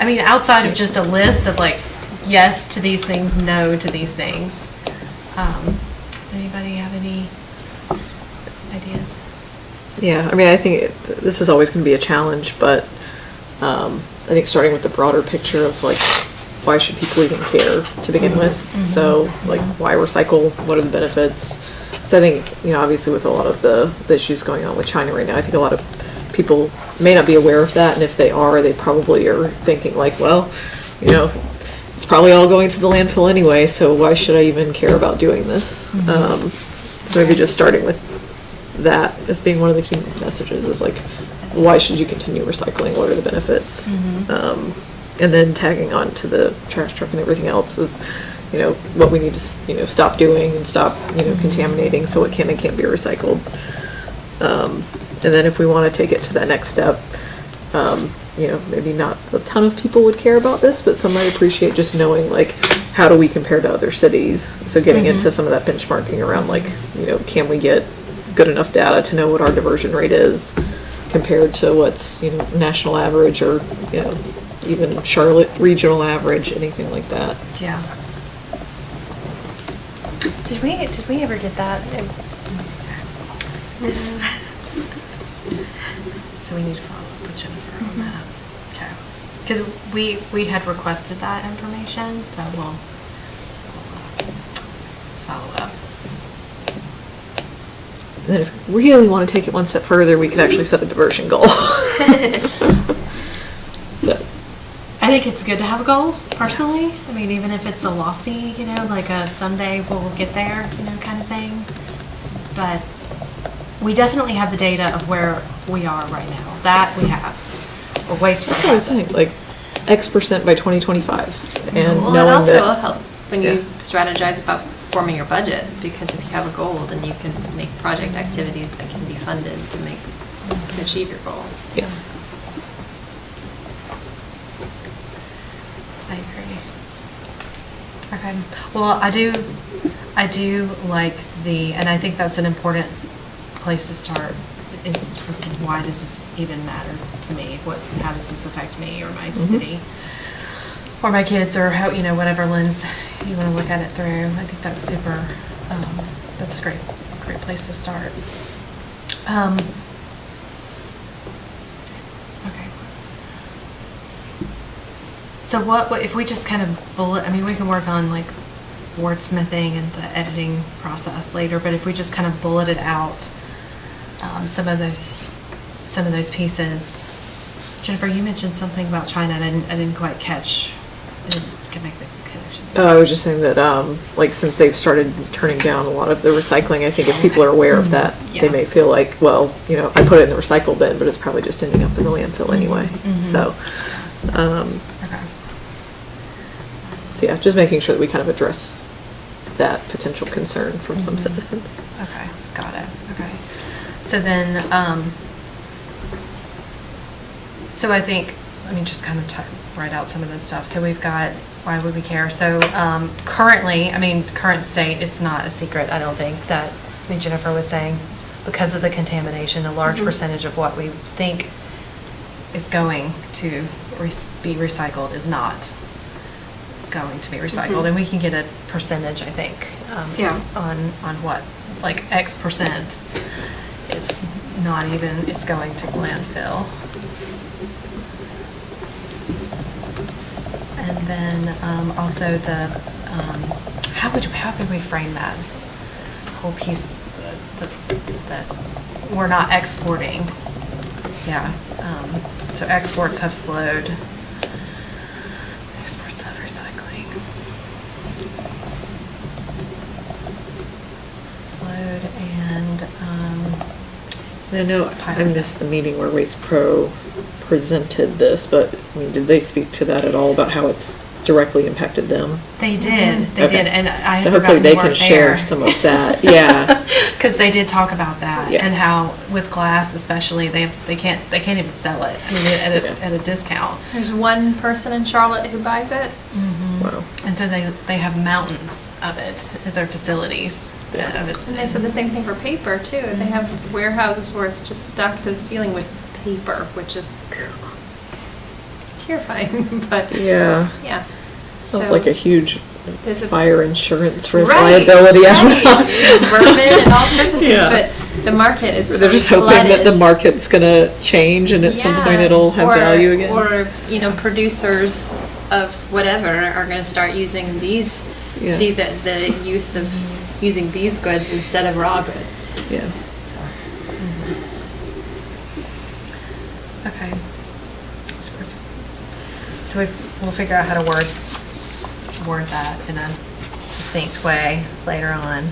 mean, outside of just a list of like, yes to these things, no to these things, anybody have any ideas? Yeah, I mean, I think this is always going to be a challenge, but I think starting with the broader picture of like, why should people even care to begin with? So, like, why recycle? What are the benefits? So I think, obviously with a lot of the issues going on with China right now, I think a lot of people may not be aware of that, and if they are, they probably are thinking like, well, it's probably all going to the landfill anyway, so why should I even care about doing this? So maybe just starting with that as being one of the key messages is like, why should you continue recycling? What are the benefits? And then tagging on to the trash truck and everything else is, what we need to, stop doing and stop, contaminating so it can and can't be recycled. And then if we want to take it to that next step, maybe not a ton of people would care about this, but some might appreciate just knowing, like, how do we compare to other cities? So getting into some of that benchmarking around, like, can we get good enough data to know what our diversion rate is compared to what's, national average or, even Charlotte regional average, anything like that. Yeah. Did we ever get that? So we need to follow up with Jennifer on that. Okay. Because we had requested that information, so we'll follow up. And then if we really want to take it one step further, we could actually set a diversion goal. So. I think it's good to have a goal, personally. I mean, even if it's a lofty, like a someday we'll get there, kind of thing. But we definitely have the data of where we are right now. That we have. Or waste. That's what I was saying, like X% by 2025. And Well, knowing it also that, help when you Yeah. strategize about forming your budget, because if you have a goal, then you can make project activities that can be funded to achieve your goal. yeah. I agree. Okay. Well, I do like and I think that's an important place to start, is why does this even matter to me? How does this affect me or my city or my kids, or how, whatever lens you want to look at it through. I think that's super, that's a great place to start. Okay. So what if we just kind of we can work on like wordsmithing and the editing process later, but if we just kind of bulleted out some of those pieces. Jennifer, you mentioned something about China, and I didn't quite catch. I didn't make the connection. I was just saying that, like, since they've started turning down a lot of the recycling, I think if people are aware of that, Yeah. they may feel like, well, I put it in the recycle bin, but it's probably just ending up in the landfill anyway. So, Okay. so yeah, just making sure that we kind of address that potential concern from some citizens. Okay, got it. Okay. So then, so I think, just kind of write out some of this stuff. So we've got, why would we care? So currently, current state, it's not a secret, I don't think, that, Jennifer was saying, because of the contamination, a large percentage of what we think is going to be recycled is not going to be recycled. And we can get a percentage, I think, on what, like X% is not even, is going to landfill. And then also the, how could we frame that whole piece, that we're not exporting? Yeah, so exports have slowed. Exports of recycling. Slowed and, I know I missed the meeting where Waste Pro presented this, but did they speak to that at all about how it's directly impacted them. They did, they Okay. did, and I had So hopefully forgotten they you can weren't share there. some of that, yeah. Because they did talk about that, Yeah. and how with glass especially, they can't even sell it, I mean, at a discount. There's one person in Charlotte who buys it. Wow. And so they have mountains of it at their facilities. Of it. And they said the same thing for paper too. They have warehouses where it's just stuck to the ceiling with paper, which is terrifying, but Yeah. yeah. Sounds So like a huge there's a fire insurance risk Right, liability. I don't know. vermin and all sorts of things, Yeah. but the market is They're just hoping that the market's gonna change and at some point Yeah, it'll have or- value again. Or, producers of whatever are gonna start using these, Yeah. see the use of using these goods instead of raw goods. Yeah. Okay. So we'll figure out how to word that in a succinct way later on.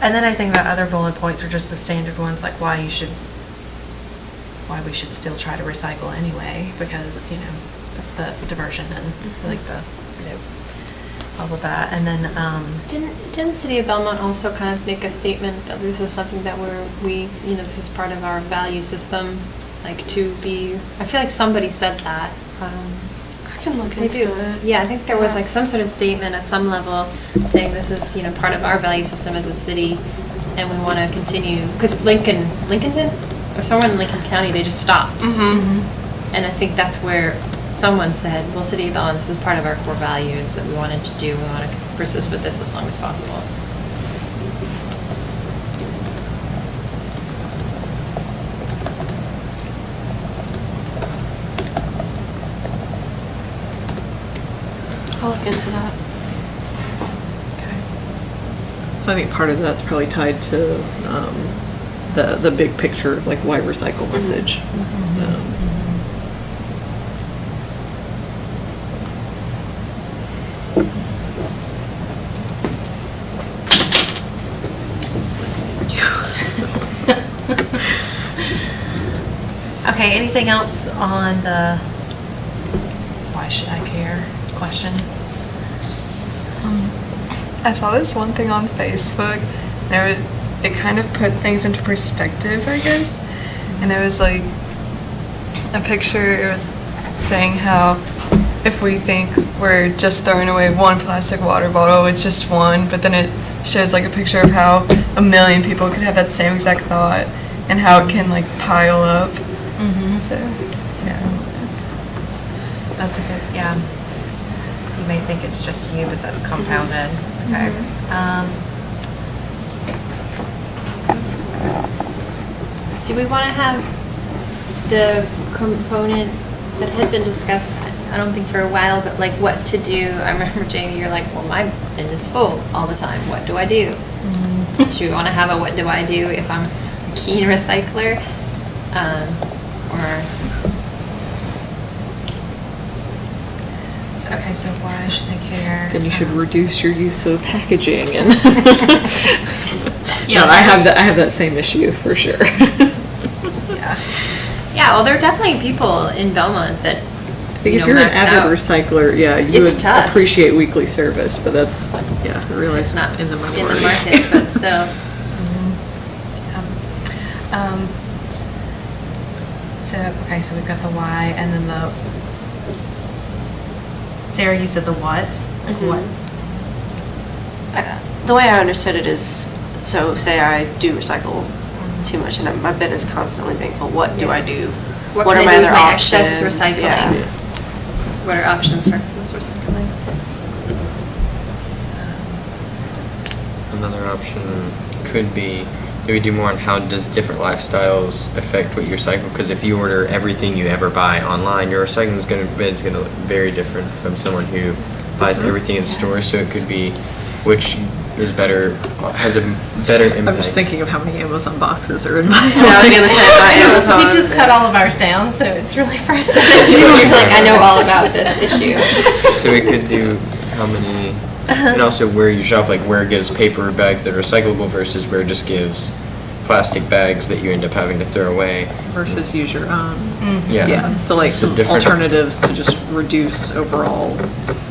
And then I think that other bullet points are just the standard ones, like why we should still try to recycle anyway, because, of the diversion and like all of that. And then, Didn't City of Belmont also kind of make a statement that this is something that this is part of our value system, like to be, I feel like somebody said that. I can look They into do. it. Yeah, I think there was like some sort of statement at some level saying this is, part of our value system as a city, and we want to continue, because Lincoln did? Or somewhere in Lincoln County, they just stopped. Mm-hmm. And I think that's where someone said, well, City of Belmont, this is part of our core values that we wanted to do. We want to persist with this as long as possible. I'll look into that. So I think part of that's probably tied to the big picture, like why recycle message. okay, anything else on the why should I care question? I saw this one thing on Facebook, and it kind of put things into perspective, I guess. And it was like a picture, it was saying how if we think we're just throwing away one plastic water bottle, it's just one, but then it shows like a picture of how 1 million people could have that same exact thought, and how it can like pile up. So, yeah. That's a good, yeah. You may think it's just you, but that's compounded. Okay. Do we want to have the component that had been discussed, I don't think for a while, but like what to do? I remember, Jamie, you're like, well, my bin is full all the time. What do I do? Do we want to have a what do I do if I'm a keen recycler? Okay, so why should I care? Then you should reduce your use of packaging and. Yeah, No, I have that same issue for sure. Yeah. Yeah, well, there are definitely people in Belmont that, I think if you're an max avid out. recycler, yeah, you It's would tough. appreciate weekly service, but that's, yeah, I realize It's not in the minority. market, but still. Okay, so we've got the why, and then Sarah, you said the what? Like what? The way I understood it is, so say I do recycle too much and my bin is constantly being full, what do I do? What are can I my do with other my options? excess recycling? Yeah. What are options for excess recycling? Another option could be maybe do more on how does different lifestyles affect what you recycle. Because if you order everything you ever buy online, your recycling bin's going to look very different from someone who buys everything in store. So it could be which is better, has a better impact. I'm just thinking of how many Amazon boxes are in my. Yeah, I was gonna say my Amazon. We just cut all of ours down, so it's really frustrating. You're like, I know all about this issue. So it could do how many, and also where you shop, like where it gives paper bags that are recyclable versus where it just gives plastic bags that you end up having to throw away. Versus use your own. Yeah. Yeah, so like So some different- alternatives to just reduce overall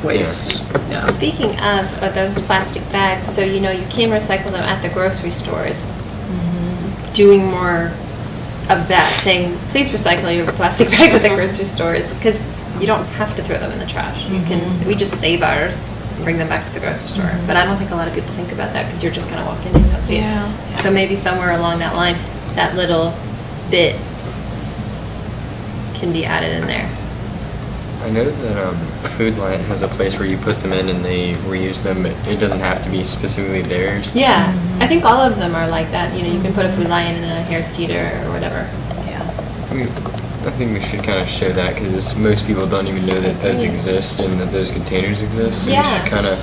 waste. Yeah. Speaking of those plastic bags, so you can recycle them at the grocery stores. Doing more of that, saying, please recycle your plastic bags at the grocery stores, because you don't have to throw them in the trash. We just save ours, bring them back to the grocery store. But I don't think a lot of people think about that, because you're just kind of walking in and you don't see it. So maybe somewhere along that line, that little bit can be added in there. I know that Food Lion has a place where you put them in and they reuse them. It doesn't have to be specifically theirs. Yeah, I think all of them are like that. You can put a Food Lion in a Harris Teeter or whatever. I think we should kind of show that because most people don't even know that those exist and that those containers exist. So we Yeah. should kind of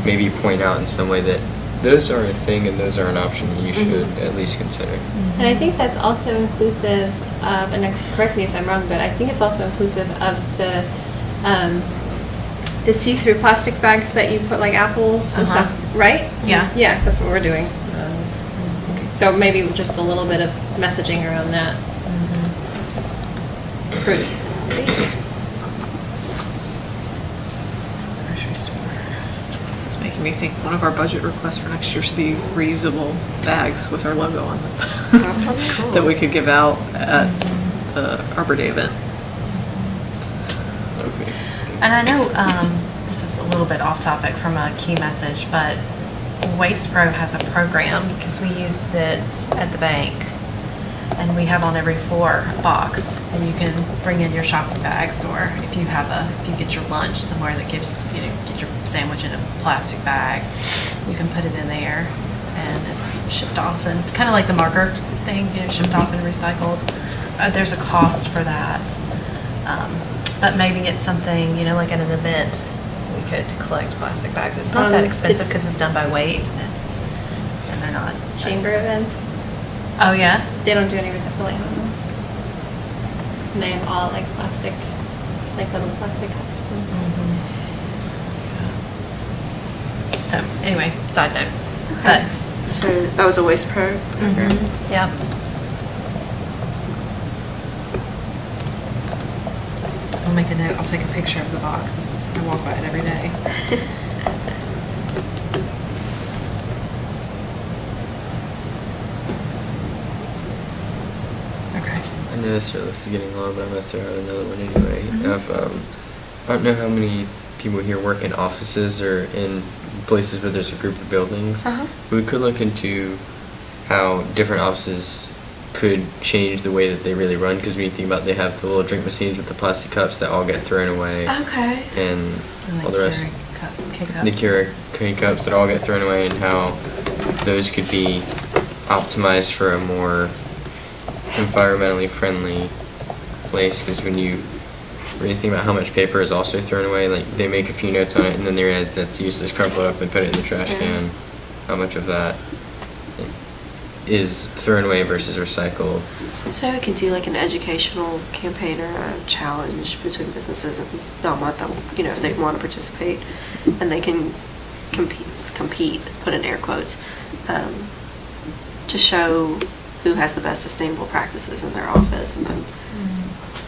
maybe point out in some way that those are a thing and those are an option that you should at least consider. And I think that's also inclusive of, and correct me if I'm wrong, but I think it's also inclusive of the see-through plastic bags that you put like apples and stuff, right? Yeah. Yeah, that's what we're doing. Okay. So maybe just a little bit of messaging around that. Fruit. Grocery store. It's making me think one of our budget requests for next year should be reusable bags with our logo on them. That's cool. That we could give out at the Arbor Day event. And I know this is a little bit off topic from a key message, but Waste Pro has a program because we used it at the bank, and we have on every floor a box, and you can bring in your shopping bags, or if you get your lunch somewhere that gives get your sandwich in a plastic bag, you can put it in there, and it's shipped off, and kind of like the marker thing, shipped off and recycled. There's a cost for that. But maybe it's something, like at an event, we could collect plastic bags. It's not that expensive because it's done by weight, and they're not. Chamber events, Oh, yeah? they don't do any recycling on them. And they have all like plastic, like little plastic cups. So, anyway, side note. But, So that was a Waste Pro program. yeah. I'll make a note. I'll take a picture of the box. I walk by it every day. Okay. I know this list is getting long, but I'm going to throw out another one anyway. I don't know how many people here work in offices or in places where there's a group of buildings. We could look into how different offices could change the way that they really run, because when you think about it, they have the little drink machines with the plastic cups that all get thrown away. Okay. And And all the rest. K-cups. The Keurig K-cups that all get thrown away, and how those could be optimized for a more environmentally friendly place. Because when you really think about how much paper is also thrown away, like they make a few notes on it and then they realize that's useless, crumple it up and put it in the trash can. How much of that is thrown away versus recycled? So we can do like an educational campaign or a challenge between businesses in Belmont that, if they want to participate, and they can compete, put in air quotes, to show who has the best sustainable practices in their office, and then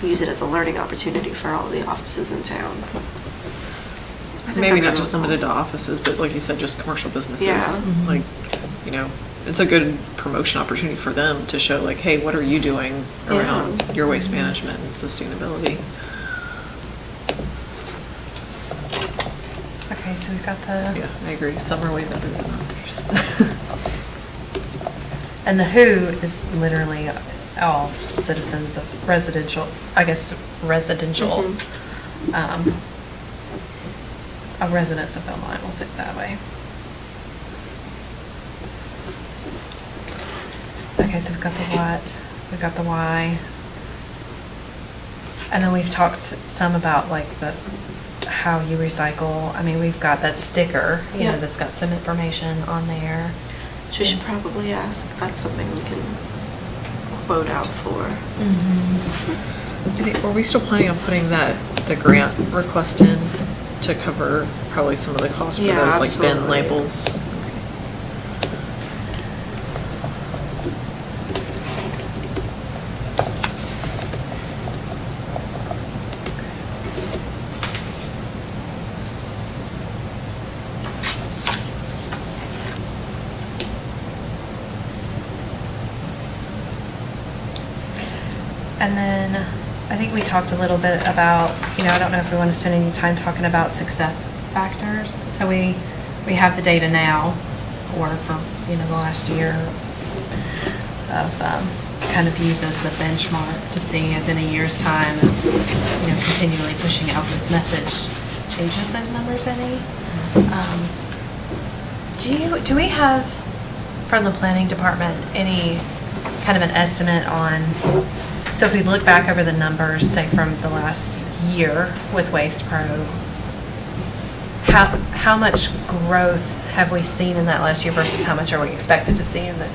use it as a learning opportunity for all the offices in town. I think Maybe that'd be not just really limited to cool. offices, but like you said, just commercial businesses. Yeah. Like, it's a good promotion opportunity for them to show like, hey, what are you doing around your waste management and sustainability? Okay, so we've got the... Yeah, I agree. Some are way better than others. And the WHO is literally all citizens of residential, residents of Belmont, we'll say it that way. Okay, so we've got the what, we've got the why. And then we've talked some about like how you recycle. I mean, we've got that sticker, that's got some information on there. So we should probably ask, that's something we can quote out for. Were we still planning on putting the grant request in to cover probably some of the costs for Yeah, those like bin absolutely. labels? And then I think we talked a little bit about, I don't know if we want to spend any time talking about success factors. So we have the data now, or for, the last year of kind of use as the benchmark to see if in a year's time of, continually pushing out this message changes those numbers any. Do we have, from the planning department, any kind of an estimate on, so if we look back over the numbers, say from the last year with Waste Pro, how much growth have we seen in that last year versus how much are we expected to see in the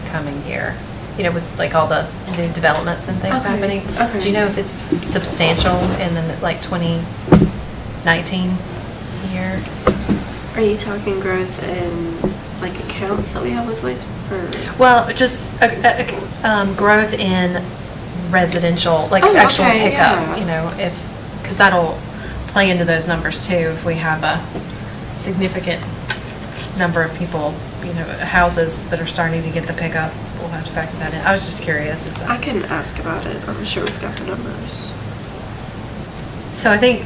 coming year? With like all the new developments and things happening. Okay. Do you know if it's substantial in the 2019 year? Are you talking growth in like accounts that we have with Waste? Well, just growth in residential, actual pickup. Yeah. Because that'll play into those numbers too. If we have a significant number of people, houses that are starting to get the pickup, we'll have to factor that in. I was just curious. I can ask about it. I'm sure we've got the numbers. So I think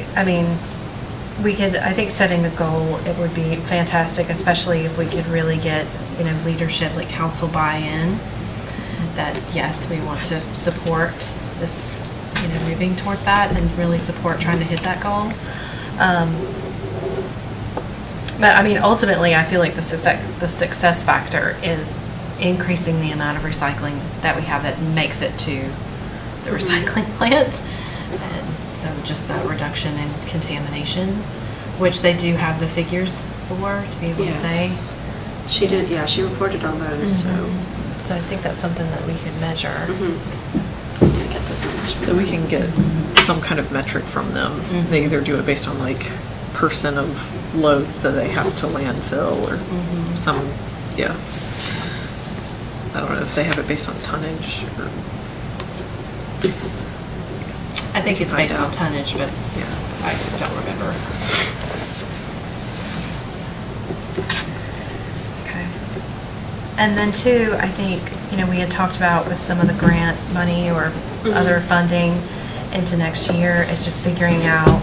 setting a goal, it would be fantastic, especially if we could really get, leadership, like council buy-in, that yes, we want to support this, moving towards that and really support trying to hit that goal. But ultimately, I feel like the success factor is increasing the amount of recycling that we have that makes it to the recycling plant. And so just that reduction in contamination, which they do have the figures for, to be able to say. She did, she reported on those, So I think that's something that we could measure. Yeah, get those numbers. So we can get some kind of metric from them. They either do it based on percent of loads that they have to landfill or some, I don't know if they have it based on tonnage or. I think it's based on tonnage, but Yeah. I don't remember. Okay. And then too, I think, we had talked about with some of the grant money or other funding into next year, it's just figuring out,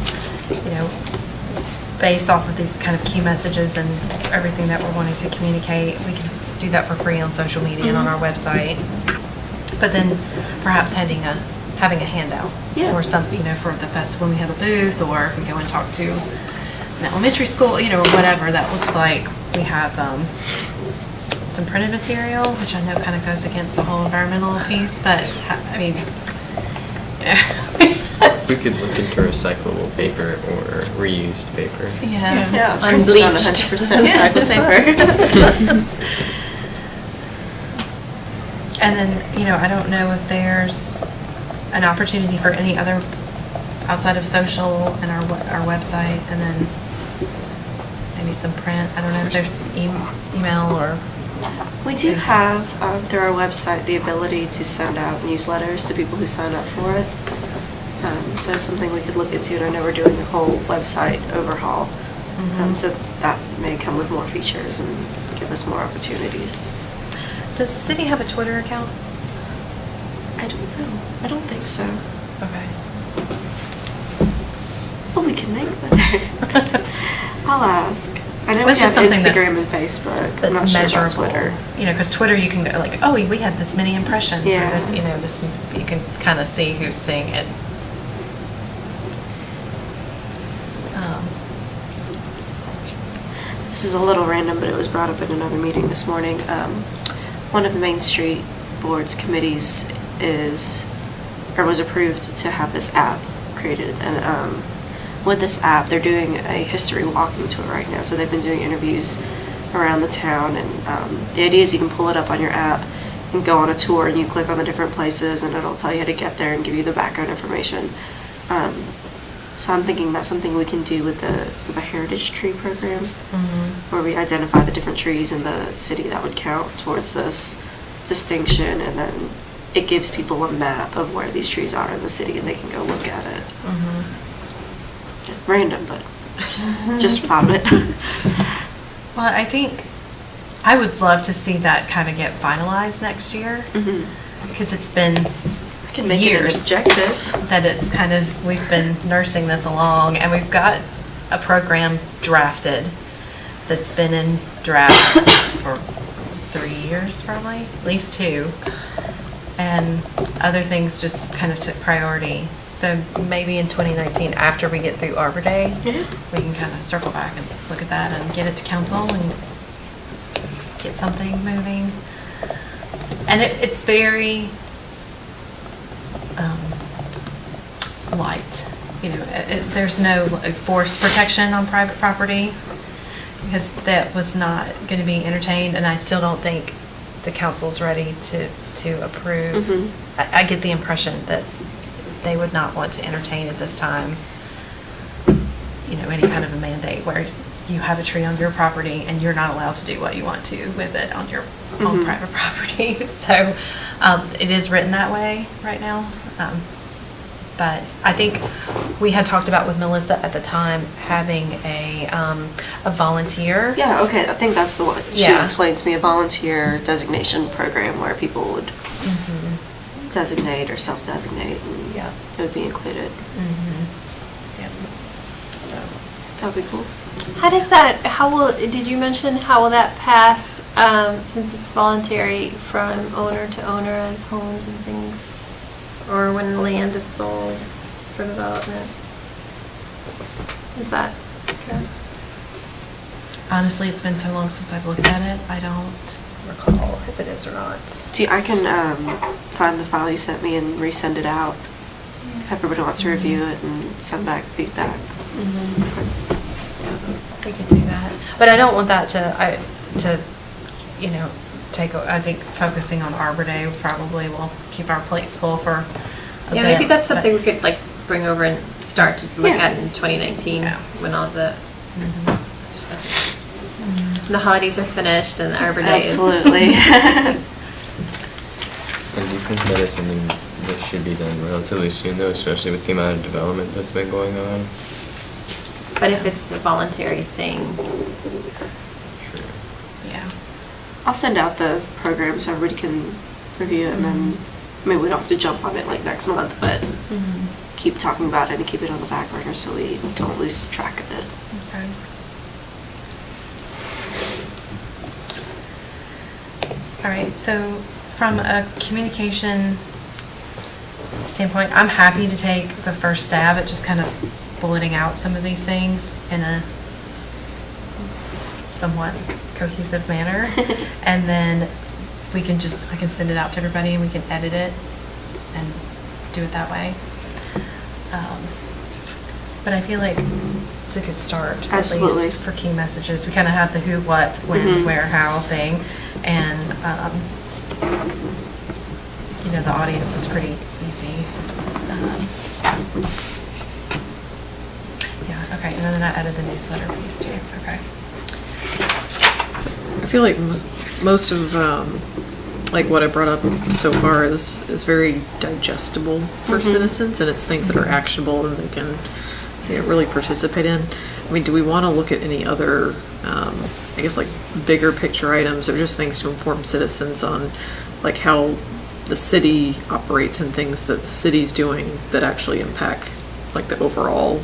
based off of these kind of key messages and everything that we're wanting to communicate, we can do that for free on social media and on our website. But then perhaps having a handout or something, for the festival when we have a booth, or if we go and talk to an elementary school, or whatever that looks like. We have some printed material, which I know kind of goes against the whole environmental piece, but We could look into recyclable paper or reused paper. Yeah. Unbleached. 100% recycled paper. And then, I don't know if there's an opportunity for any other outside of social and our website, and then maybe some print. I don't know if there's email or. We do have, through our website, the ability to send out newsletters to people who sign up for it. So it's something we could look into, and I know we're doing a whole website overhaul. So that may come with more features and give us more opportunities. Does the city have a Twitter account? I don't know. I don't think so. Okay. Well, we can make one. I'll ask. I know It's we just have something Instagram and Facebook. I'm That's not sure measurable. about Twitter. Because Twitter, you can go we had this many impressions. Yeah. Or this, this, you can kind of see who's seeing it. This is a little random, but it was brought up in another meeting this morning. One of the Main Street Board's committees was approved to have this app created. And with this app, they're doing a history walking tour right now. So they've been doing interviews around the town. And the idea is you can pull it up on your app and go on a tour, and you click on the different places, and it'll tell you how to get there and give you the background information. So I'm thinking that's something we can do with the Heritage Tree Program, where we identify the different trees in the city that would count towards this distinction, and then it gives people a map of where these trees are in the city, and they can go look at it. Random, but just thought of it. Well, I think I would love to see that kind of get finalized next year, because it's been Can make it an years objective. that it's kind of, we've been nursing this along, and we've got a program drafted that's been in draft for 3 years probably, at least 2. And other things just kind of took priority. So maybe in 2019, after we get through Arbor Day, we can kind of circle back and look at that and get it to council and get something moving. And it's very light. You know, there's no force protection on private property, because that was not going to be entertained, and I still don't think the council's ready to approve. I get the impression that they would not want to entertain at this time, you know, any kind of a mandate where you have a tree on your property and you're not allowed to do what you want to with it on your own private property. So it is written that way right now. But I think we had talked about with Melissa at the time having a volunteer. Yeah, okay, I think that's the one. She Yeah. explained to me a volunteer designation program where people would designate or self-designate, and Yeah. it would be included. Yeah. So. That would be cool. How does that, did you mention how will that pass, since it's voluntary, from owner to owner as homes and things? Or when land is sold for development? Is that correct? Honestly, it's been so long since I've looked at it, I don't recall if it is or not. I can find the file you sent me and resend it out. If everybody wants to review it and send back feedback. We could do that. But I don't want that to, you know, I think focusing on Arbor Day probably will keep our plates full for a bit. Yeah, maybe that's but- something we could like bring over and start to look Yeah. at in 2019 Yeah. when all the the holidays are finished and Arbor Day is. Absolutely. And do you think that is something that should be done relatively soon, though, especially with the amount of development that's been going on? But if it's a voluntary thing, Sure. Yeah. I'll send out the program so everybody can review it, and then, I mean, we don't have to jump on it like next month, but keep talking about it and keep it on the back burner so we don't lose track of it. Okay. All right, so from a communication standpoint, I'm happy to take the first stab at just kind of bulleting out some of these things in a somewhat cohesive manner. And then I can send it out to everybody and we can edit it and do it that way. But I feel like it's a good start, Absolutely. at least for key messages. We kind of have the who, what, when, where, how thing, and you know, the audience is pretty easy. Yeah, okay, and then I added the newsletter piece too. Okay. I feel like most of like what I brought up so far is very digestible for citizens, and it's things that are actionable and they can, you know, really participate in. I mean, do we want to look at any other, I guess, like bigger picture items or just things to inform citizens on like how the city operates and things that the city's doing that actually impact like the overall,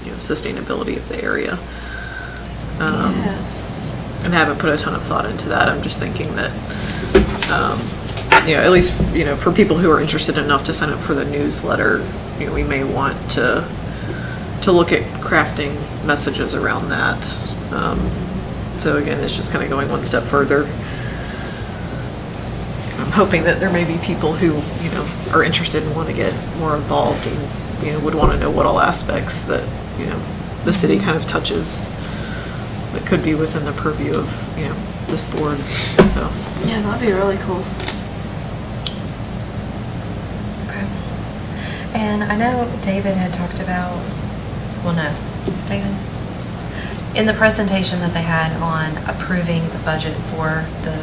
you know, sustainability of the area? Yes. And I haven't put a ton of thought into that. I'm just thinking that, you know, at least, you know, for people who are interested enough to sign up for the newsletter, you know, we may want to look at crafting messages around that. So again, it's just kind of going one step further. I'm hoping that there may be people who, you know, are interested and want to get more involved and, you know, would want to know what all aspects that, you know, the city kind of touches that could be within the purview of, you know, this board, so. Yeah, that'd be really cool. Okay. And I know David had talked about, well, no, was it David? In the presentation that they had on approving the budget for the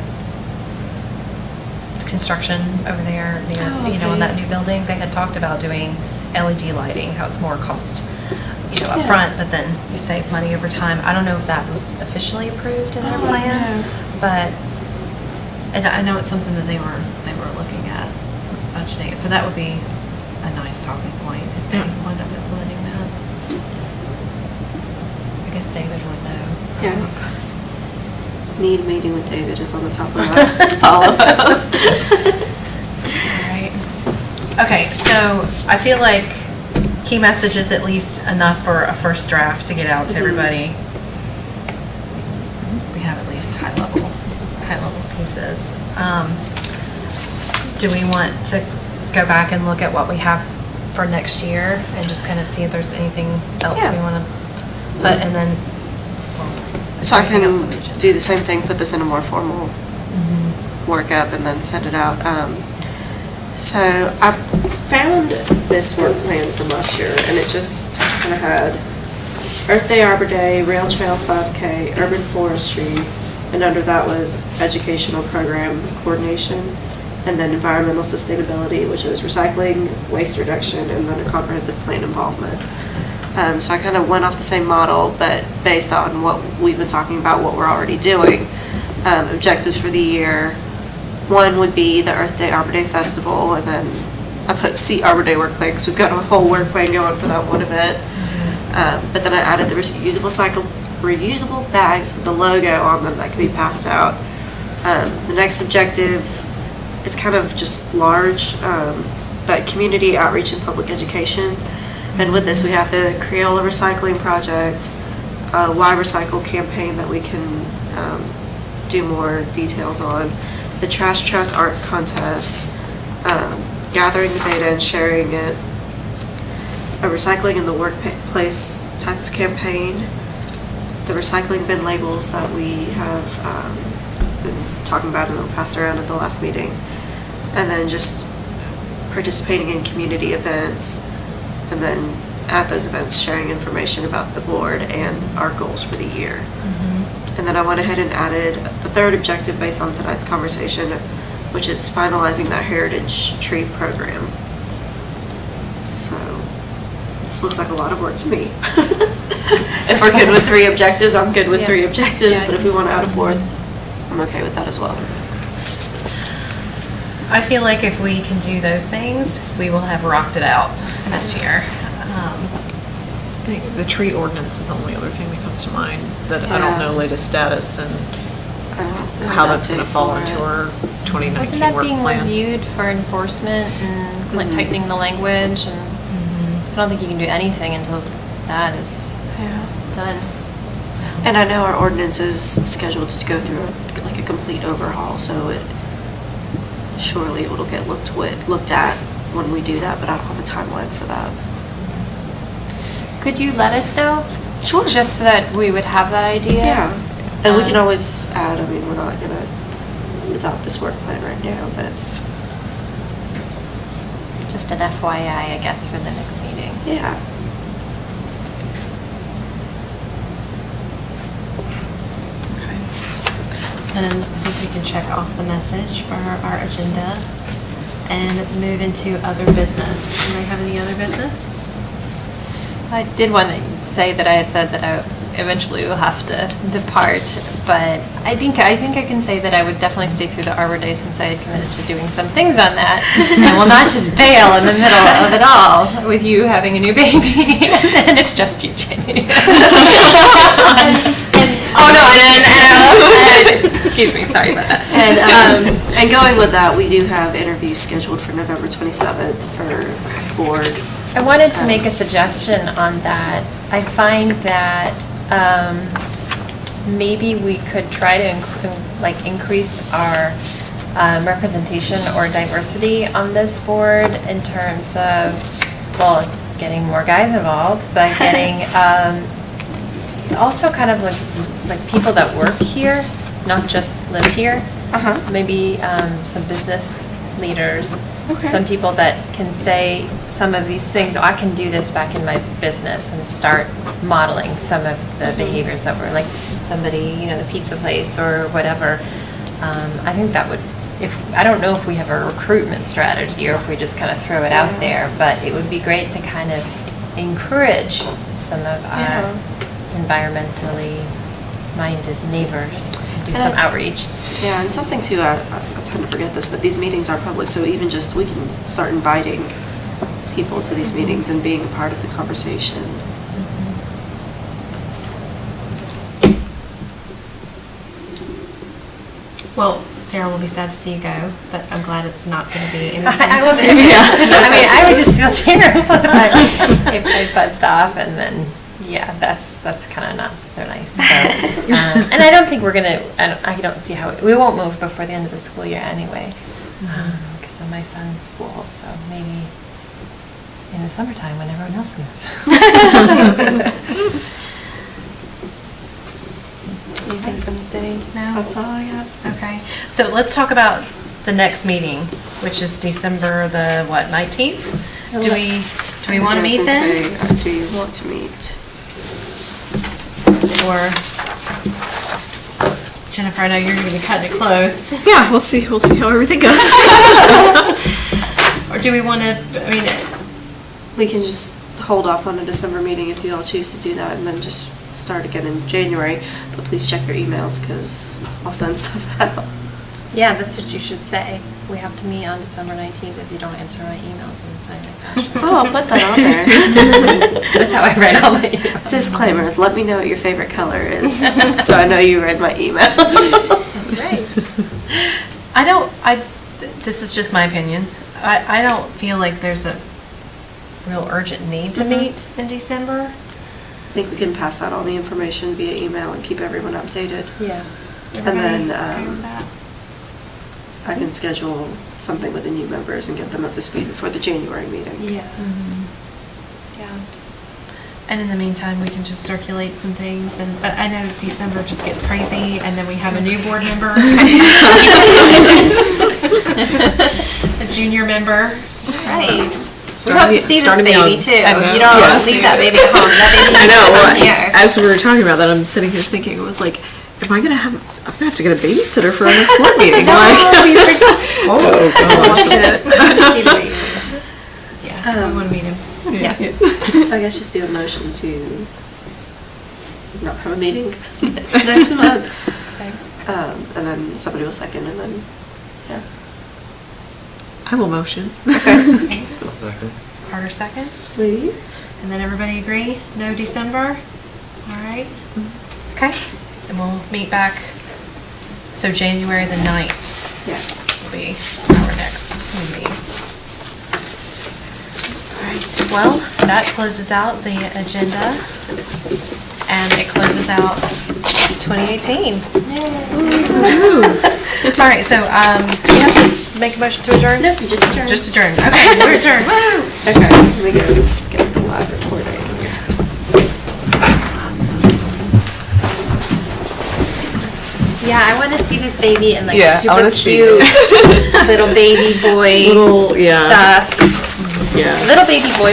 construction over there, near, you know, in that new building, they had talked about doing LED lighting, how it's more cost, you know, up front, but then you save money over time. I don't know if that was officially approved in their plan, but and I know it's something that they were looking at budgeting. So that would be a nice talking point if they Yeah. wound up implementing that. I guess David would know. Yeah. Need meeting with David is on the top of my follow-up. Alright. Okay, so I feel like key message is at least enough for a first draft to get out to everybody. We have at least high level pieces. Do we want to go back and look at what we have for next year and just kind of see if there's anything else we Yeah. want to put, and then, So I anything else on the can agenda? do the same thing, put this in a more formal workup and then send it out. So I found this work plan from last year, and it just kind of had Earth Day, Arbor Day, Rail Trail 5K, urban forestry, and under that was educational program coordination, and then environmental sustainability, which was recycling, waste reduction, and then a comprehensive plan involvement. So I kind of went off the same model, but based on what we've been talking about, what we're already doing. Objectives for the year. One would be the Earth Day, Arbor Day Festival, and then I put C Arbor Day work plan because we've got a whole work plan going for that one event. But then I added the reusable bags with the logo on them that can be passed out. The next objective is kind of just large, but community outreach and public education. And with this, we have the Crayola Recycling Project, Why Recycle campaign that we can do more details on, the Trash Truck Art Contest, gathering the data and sharing it, a recycling in the workplace type of campaign, the recycling bin labels that we have been talking about and they'll pass around at the last meeting, and then just participating in community events, and then at those events sharing information about the board and our goals for the year. And then I went ahead and added the third objective based on tonight's conversation, which is finalizing that heritage tree program. So this looks like a lot of work to me. If we're good with 3 objectives, I'm good with 3 objectives, Yeah. but if we want to add a 4th, I'm okay with that as well. I feel like if we can do those things, we will have rocked it out this year. I think the tree ordinance is the only other thing that comes to mind, that I don't know latest status and I don't know how an that's gonna update fall for into it. our 2019 Wasn't that work being plan. reviewed for enforcement and like tightening the language, and I don't think you can do anything until that is Yeah. done. And I know our ordinance is scheduled to go through like a complete overhaul, so surely it will get looked at when we do that, but I don't have a timeline for that. Could you let us know? Sure. Just so that we would have that idea? Yeah, and we can always add, I mean, we're not gonna adopt this work plan right now, but Just an FYI, I guess, for the next meeting. yeah. And I think we can check off the message for our agenda and move into other business. Anybody have any other business? I did want to say that I had said that I eventually will have to depart, but I think I can say that I would definitely stay through the Arbor Day since I had committed to doing some things on that, and will not just bail in the middle of it all with you having a new baby, and it's just you, Jamie. Oh no, excuse me, sorry about that. And going with that, we do have interviews scheduled for November 27th for board. I wanted to make a suggestion on that. I find that maybe we could try to increase our representation or diversity on this board in terms of, well, getting more guys involved, but getting also kind of like people that work here, not just live here. Maybe some business leaders. Some people that can say some of these things, oh, I can do this back in my business, and start modeling some of the behaviors that were like somebody, the pizza place or whatever. I think that would, I don't know if we have a recruitment strategy or if we just kind of throw it out there, but it would be great to kind of encourage some of our environmentally like-minded neighbors and do some outreach. Yeah, and something too, I tend to forget this, but these meetings are public, so even just, we can start inviting people to these meetings and being a part of the conversation. Well, Sarah will be sad to see you go, but I'm glad it's not going to be anything. I would just feel terrible if I buzzed off, and then, yeah, that's kind of not so nice. So, and I don't think we're gonna. I don't see how we won't move before the end of the school year anyway, because of my son's school. So maybe in the summertime when everyone else moves. Anything from the city? No? That's all I got. Okay, so let's talk about the next meeting, which is December the, what, 19th? Do we want to meet then? Do you want to meet? Or, Jennifer, I know you're going to be cutting it close. Yeah, we'll see how everything goes. Or do we want to, I mean, We can just hold off on a December meeting if you all choose to do that, and then just start again in January. But please check your emails, because I'll send stuff out. Yeah, that's what you should say. We have to meet on December 19th if you don't answer my emails in a timely fashion. Oh, I'll put that on there. That's how I write all my emails. Disclaimer, let me know what your favorite color is, so I know you read my email. That's right. this is just my opinion. I don't feel like there's a real urgent need to meet in December. I think we can pass out all the information via email and keep everyone updated. Yeah. And then Okay with that? I can schedule something with the new members and get them up to speed before the January meeting. Yeah. Yeah. And in the meantime, we can just circulate some things, but I know December just gets crazy, and then we have a new board member. A junior member. Right. We hope to see this baby too. You don't Yes. leave that baby at home. That baby I needs know. to Well, come here. as we were talking about that, I'm sitting here thinking, it was like, I'm gonna have to get a babysitter for our next board meeting. Like, oh gosh. See the baby. Yeah, I want to meet him. Yeah. So I guess just do a motion to not have a meeting next month. And then somebody will second, and then, yeah. I will motion. Second. Carter seconds. Sweet. And then everybody agree? No December? All right. Okay. And we'll meet back. So January the 9th Yes. will be our next meeting. All right. Well, that closes out the agenda. And it closes out 2018. All right. So do we have to make a motion to adjourn? Nope, you just adjourn. Just adjourn. Okay. We're adjourned. Woo! Okay, let me go get the live recording. Yeah, I want to see this baby in like Yeah, I super wanna see cute little baby boy Little, yeah. stuff. Yeah. Little baby boy